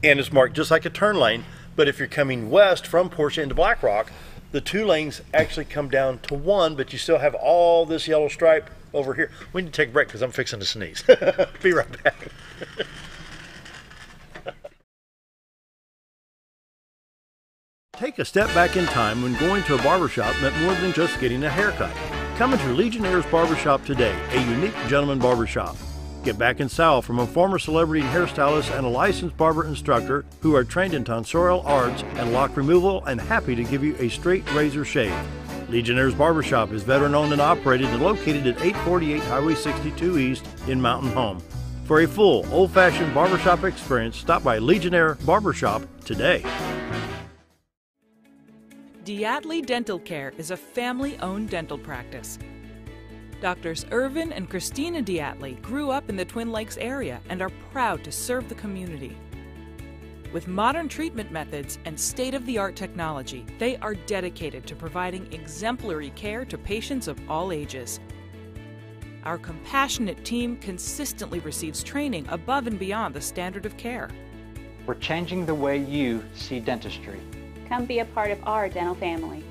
and it's marked just like a turn lane. But if you're coming west from Porsche into Black Rock, the 2 lanes actually come down to 1, but you still have all this yellow stripe over here. We need to take a break because I'm fixing to sneeze. Be right back. Take a step back in time when going to a barbershop meant more than just getting a haircut. Come into Legionnaire's Barbershop today, a unique gentleman barbershop. Get back in style from a former celebrity hairstylist and a licensed barber instructor who are trained in tonsorial arts and lock removal and happy to give you a straight razor shave. Legionnaire's Barbershop is veteran-owned and operated and located at 848 Highway 62 East in Mountain Home. For a full, old-fashioned barbershop experience, stop by Legionnaire Barbershop today. Diatley Dental Care is a family-owned dental practice. Doctors Irvin and Christina Diatley grew up in the Twin Lakes area and are proud to serve the community. With modern treatment methods and state-of-the-art technology, they are dedicated to providing exemplary care to patients of all ages. Our compassionate team consistently receives training above and beyond the standard of care. We're changing the way you see dentistry. Come be a part of our dental family.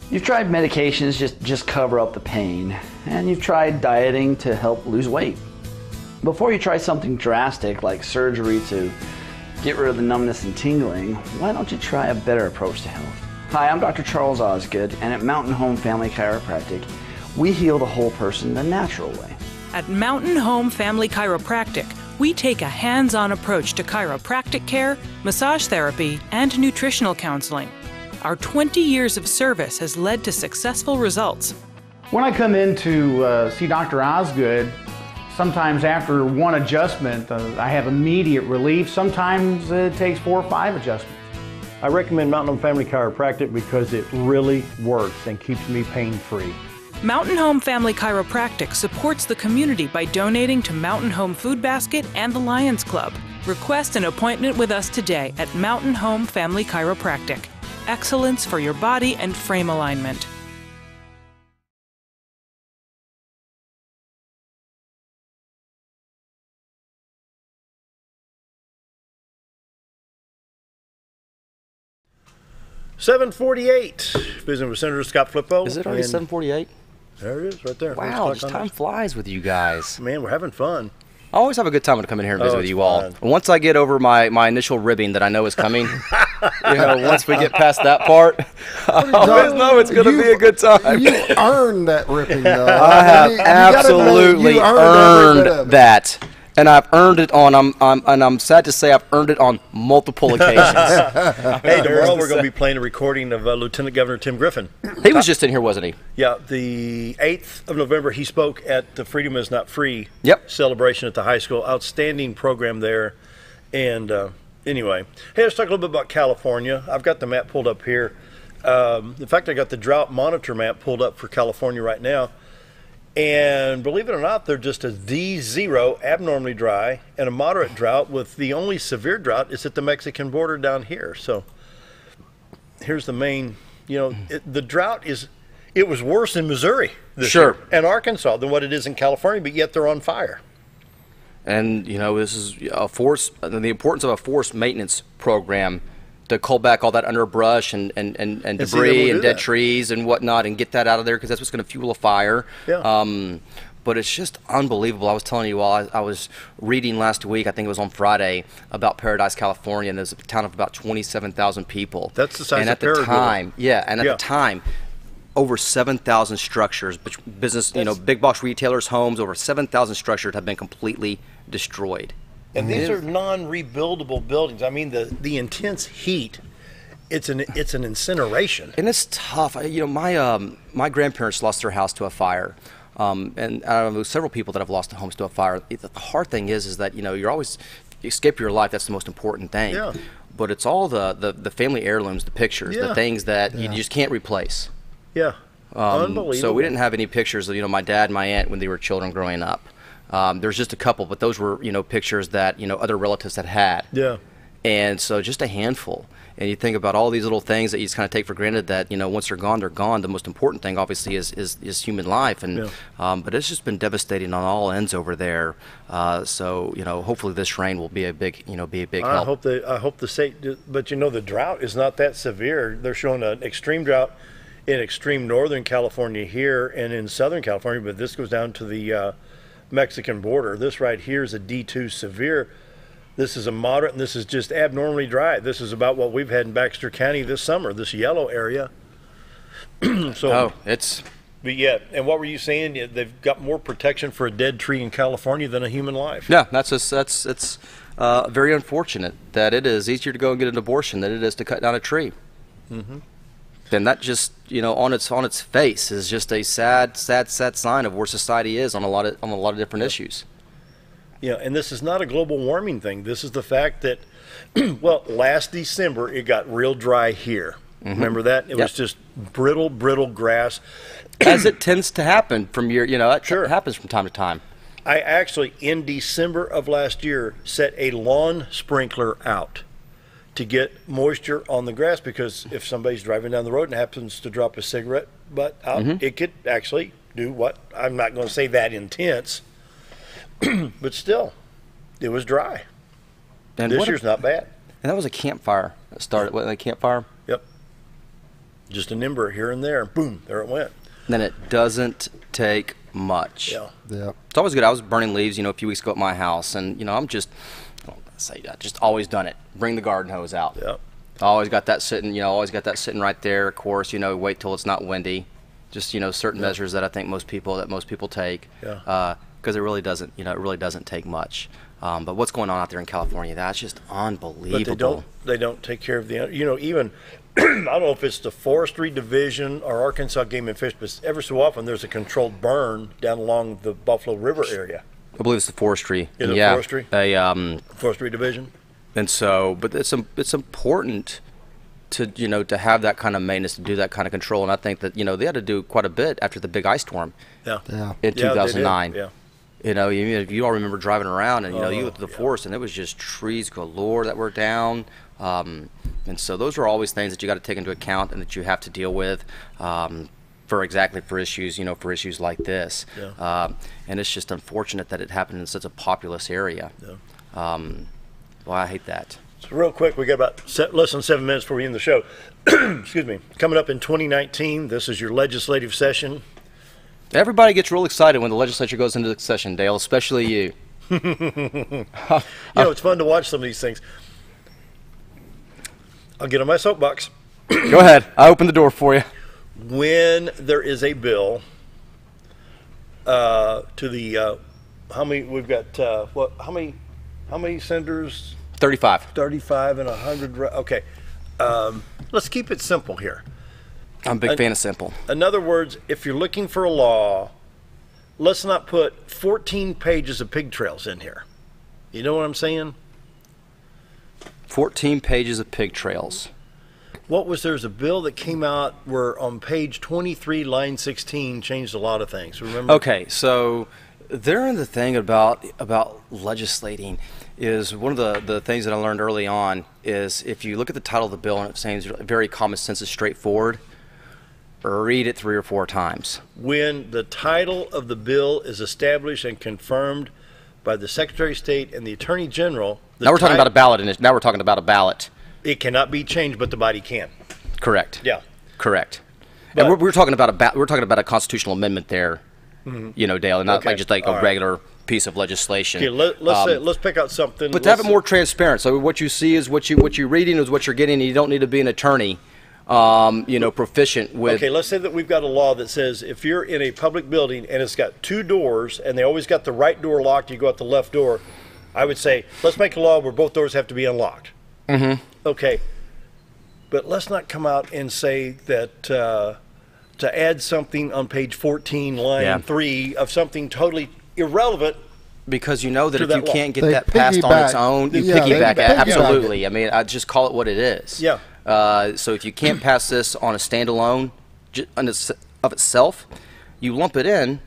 You've tried medications just cover up the pain, and you've tried dieting to help lose weight. Before you try something drastic like surgery to get rid of the numbness and tingling, why don't you try a better approach to health? Hi, I'm Dr. Charles Osgood, and at Mountain Home Family Chiropractic, we heal the whole person the natural way. At Mountain Home Family Chiropractic, we take a hands-on approach to chiropractic care, massage therapy, and nutritional counseling. Our 20 years of service has led to successful results. When I come in to see Dr. Osgood, sometimes after one adjustment, I have immediate relief. Sometimes it takes 4 or 5 adjustments. I recommend Mountain Home Family Chiropractic because it really works and keeps me pain-free. Mountain Home Family Chiropractic supports the community by donating to Mountain Home Food Basket and the Lions Club. Request an appointment with us today at Mountain Home Family Chiropractic. Excellence for your body and frame alignment. $7:48. Visiting with Senator Scott Flippo. Is it already 7:48? There it is, right there. Wow, just time flies with you guys. Man, we're having fun. I always have a good time when I come in here and visit with you all. Once I get over my initial ribbing that I know is coming, you know, once we get past that part, I always know it's going to be a good time. You earned that ribbing, though. I have absolutely earned that. And I've earned it on, I'm sad to say I've earned it on multiple occasions. Hey, tomorrow we're going to be playing a recording of Lieutenant Governor Tim Griffin. He was just in here, wasn't he? Yeah, the 8th of November, he spoke at the Freedom is Not Free celebration at the high school. Outstanding program there. And anyway, hey, let's talk a little bit about California. I've got the map pulled up here. In fact, I got the drought monitor map pulled up for California right now. And believe it or not, they're just a D0, abnormally dry, and a moderate drought, with the only severe drought is at the Mexican border down here. So here's the main, you know, the drought is, it was worse in Missouri this year and Arkansas than what it is in California, but yet they're on fire. And, you know, this is the importance of a forest maintenance program to cull back all that underbrush and debris and dead trees and whatnot and get that out of there, because that's what's going to fuel a fire. Yeah. But it's just unbelievable. I was telling you while I was reading last week, I think it was on Friday, about Paradise, California, and there's a town of about 27,000 people. That's the size and of at the Paragould. time, the time, over 7,000 structures, business, you know, big box retailers, homes, over 7,000 structures have been completely destroyed. And these are non-rebuildable buildings. I mean, the intense heat, it's an incineration. And it's tough. You know, my grandparents lost their house to a fire. And I know several people that have lost their homes to a fire. The hard thing is that, you know, you escape your life. That's the most important thing. Yeah. But it's all the family heirlooms, the pictures, the things that you just can't replace. Yeah. Unbelievable. So we didn't have any pictures of, you know, my dad and my aunt when they were children growing up. There's just a couple, but those were, you know, pictures that, you know, other relatives had. Yeah. And so just a handful. And you think about all these little things that you just kind of take for granted that, you know, once they're gone, they're gone. The most important thing, obviously, is human life. And but it's just been devastating on all ends over there. So, you know, hopefully this rain will be a big help. I hope the state, but you know, the drought is not that severe. They're showing an extreme drought in extreme northern California here and in southern California, but this goes down to the Mexican border. This right here is a D2 severe. This is a moderate, and this is just abnormally dry. This is about what we've had in Baxter County this summer, this yellow area. But yeah, and what were you saying? They've got more protection for a dead tree in California than a human life. Yeah, it's very unfortunate that it is easier to go and get an abortion than it is to cut down a tree. Mm-hmm. And that just, you know, on its face is just a sad sign of where society is on a lot of different issues. Yeah, and this is not a global warming thing. This is the fact that, well, last December it got real dry here. Mm-hmm. Remember that? It was just brittle grass. As it tends to happen from that happens from time to time. I actually, in December of last year, set a lawn sprinkler out to get moisture on the grass, because if somebody's driving down the road and happens to drop a cigarette butt out, it could actually do what, I'm not going to say that intense, but still, it was dry. And this year's not bad. And that was a campfire that started. What, a campfire? Yep. Just an ember here and there. Boom, there it went. And then it doesn't take much. Yeah. It's always good. I was burning leaves, you know, a few weeks ago at my house, and you know, I just always done it. Bring the garden hose out. Yep. Always got that sitting. You know, always got that sitting right there. Of course, you know, wait till it's not windy. Just, you know, certain measures that I think most people take. Yeah. Because it really doesn't take much. But what's going on out there in California, that's just unbelievable. But they don't take care of the, you know, even, I don't know if it's the Forestry Division or Arkansas Game and Fish, but ever so often there's a controlled burn down along the Buffalo River area. I believe it's the Forestry. Is it Forestry? Forestry Division. And so, but it's important to, you know, to have that kind of maintenance, to do that kind of control. And I think that, you know, they had to do quite a bit after the big ice storm. In 2009. Yeah. You know, you all remember driving around, and you know, you went to the forest, and it was just trees galore that were down. And so those are always things that you got to take into account and that you have to deal with for issues, you know, for issues like this. Yeah. And it's just unfortunate that it happened in such a populous area. Yeah. Well, I hate that. So real quick, we got about less than 7 minutes before we end the show. Excuse me. Coming up in 2019, this is your legislative session. Everybody gets real excited when the legislature goes into session, Dale, especially you. You know, it's fun to watch some of these things. I'll get on my soapbox. Go ahead. I open the door for you. When there is a bill to the how many we've got how many senators? 35. 35 and 100. Okay. Let's keep it simple here. I'm a big fan of simple. In other words, if you're looking for a law, let's not put 14 pages of pig trails in here. You know what I'm saying? 14 pages of pig trails. There's a bill that came out where on page 23, line 16, changed a lot of things. Remember? Okay, so the thing about legislating is one of the things that I learned early on is if you look at the title of the bill and it seems very common sense and straightforward, read it 3 or 4 times. When the title of the bill is established and confirmed by the Secretary of State and the Attorney General. Now we're talking about a ballot. Now we're talking about a ballot. It cannot be changed, but the body can. Correct. Yeah. Correct. And we're talking about a constitutional amendment there, you know, Dale, and not like just like a regular piece of legislation. Okay, let's pick out something. But to have it more transparent, so what you see is what you're reading is what you're getting, and you don't need to be an attorney, you know, proficient with. Okay, let's say that we've got a law that says if you're in a public building and it's got 2 doors and they always got the right door locked, you go out the left door. I would say let's make a law where both doors have to be unlocked. Mm-hmm. Okay, but let's not come out and say that to add something on page 14, line 3 of something totally irrelevant. Because you know that if you can't get They that passed on its piggyback. own, you Yeah, piggyback they it. piggyback Absolutely. I mean, I just call it what it is. Yeah. So if you can't pass this on a standalone of itself, you lump it in,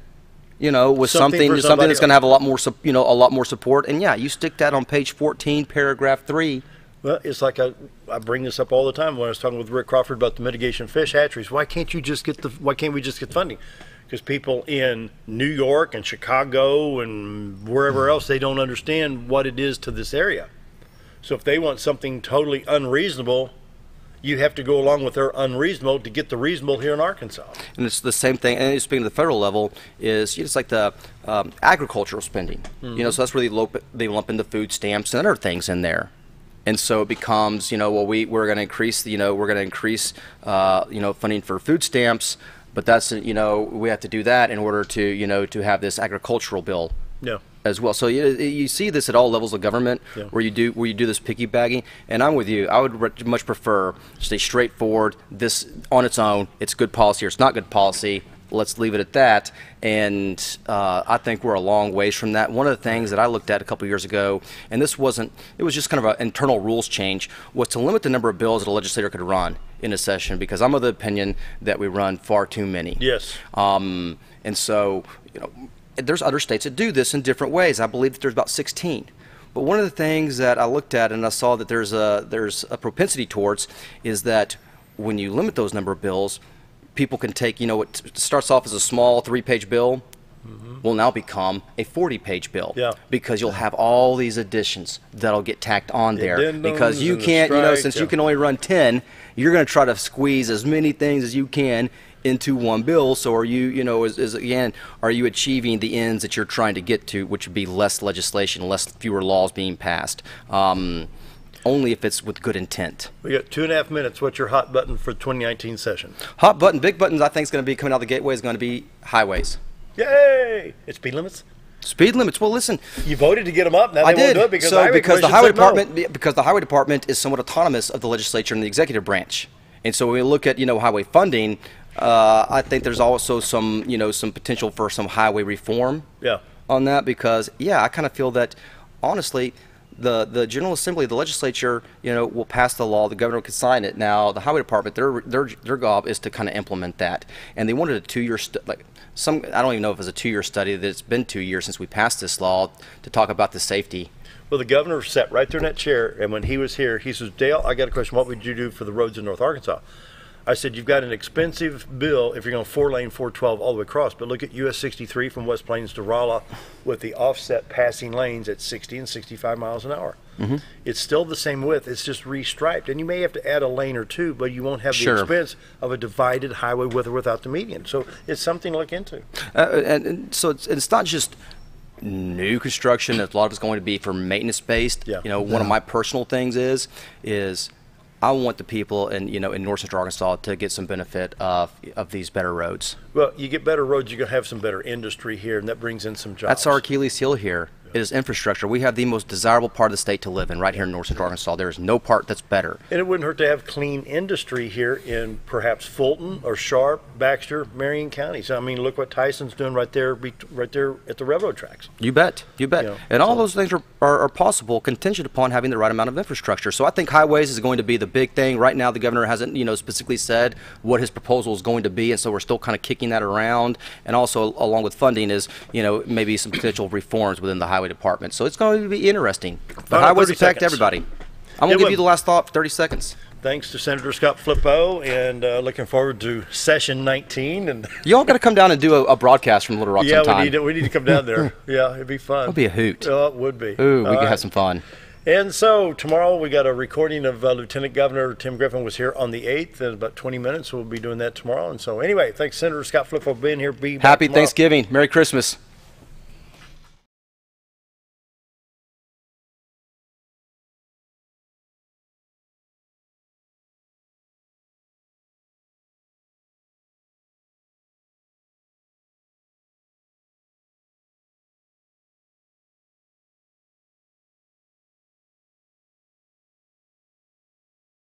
you know, with something that's going to have a lot more, you know, a lot more support. And yeah, you stick that on page 14, paragraph 3. Well, it's like I bring this up all the time when I was talking with Rick Crawford about the mitigation fish hatcheries. Why can't we just get funding? Because people in New York and Chicago and wherever else, they don't understand what it is to this area. So if they want something totally unreasonable, you have to go along with their unreasonable to get the reasonable here in Arkansas. And it's the same thing. And speaking of the federal level, is it's like the agricultural spending. You know, so that's where they lump in the food stamps and other things in there. And so it becomes, you know, well, we're going to increase, you know, funding for food stamps, but that's, you know, we have to do that in order to, you know, to have this agricultural bill as well. So you see this at all levels of government where you do this piggybacking. And I'm with you. I would much prefer stay straightforward. This on its own, it's good policy or it's not good policy. Let's leave it at that. And I think we're a long ways from that. One of the things that I looked at a couple of years ago, and it was just kind of an internal rules change, was to limit the number of bills that a legislator could run in a session, because I'm of the opinion that we run far too many. Yes. And so, you know, there's other states that do this in different ways. I believe that there's about 16. But one of the things that I looked at and I saw that there's a propensity towards is that when you limit those number of bills, people can take, you know, what starts off as a small 3-page bill will now become a 40-page bill because you'll have all these additions that'll get tacked on there because you can't, you know, since you can only run 10, you're going to try to squeeze as many things as you can into one bill. So are you, you know, are you achieving the ends that you're trying to get to, which would be less legislation, fewer laws being passed? Only if it's with good intent. We got 2.5 minutes. What's your hot button for the 2019 session? Hot button, big buttons I think is going to be coming out the gateway is going to be highways. Yay! It's speed limits? Speed limits. Well, listen. You voted to get them up. Now I they did. won't do it because the highway department is somewhat autonomous of the legislature and the executive branch. And so when we look at, you know, highway funding, I think there's also some, you know, some potential for some highway reform on that because, I kind of feel that, honestly, the General Assembly, the legislature, you know, will pass the law. The governor can sign it. Now, the highway department, their job is to kind of implement that. And they wanted a 2-year I don't even know if it's a 2-year study. That it's been 2 years since we passed this law to talk about the safety. Well, the governor sat right there in that chair, and when he was here, he says, "Dale, I got a question. What would you do for the roads in North Arkansas?" I said, "You've got an expensive bill if you're going 4-lane 412 all the way across, but look at US 63 from West Plains to Rolla with the offset passing lanes at 60 and 65 miles an hour. It's still the same width. It's just restriped, and you may have to add a lane or two, but you won't have the expense of a divided highway with or without the median. So it's something to look into. And so it's not just new construction. A lot of it's going to be for maintenance based. You know, one of my personal things is I want the people in North Central Arkansas to get some benefit of these better roads. Well, you get better roads, you're going to have some better industry here, and that brings in some jobs. That's our Achilles heel here. It is infrastructure. We have the most desirable part of the state to live in right here in North Central Arkansas. There is no part that's better. And it wouldn't hurt to have clean industry here in perhaps Fulton or Sharp, Baxter, Marion counties. I mean, look what Tyson's doing right there at the railroad tracks. You bet. You bet. And all those things are possible contingent upon having the right amount of infrastructure. So I think highways is going to be the big thing. Right now the governor hasn't, specifically said what his proposal is going to be, and so we're still kind of kicking that around. And also along with funding is, maybe some potential reforms within the highway department. So it's going to be interesting. But highways affect everybody. I'm going to give you the last thought for 30 seconds. thanks to Senator Scott Flippo, and looking forward to session 19. And you all got to come down and do a broadcast from Little Rock sometime. Yeah, we need to come down there. Yeah, it'd be fun. It'd be a hoot. Oh, it would be. Ooh, we could have some fun. And so tomorrow we got a recording of Lieutenant Governor Tim Griffin was here on the 8th in about 20 minutes. We'll be doing that tomorrow. And so anyway, thanks Senator Scott Flippo for being here. Happy Thanksgiving. Merry Christmas.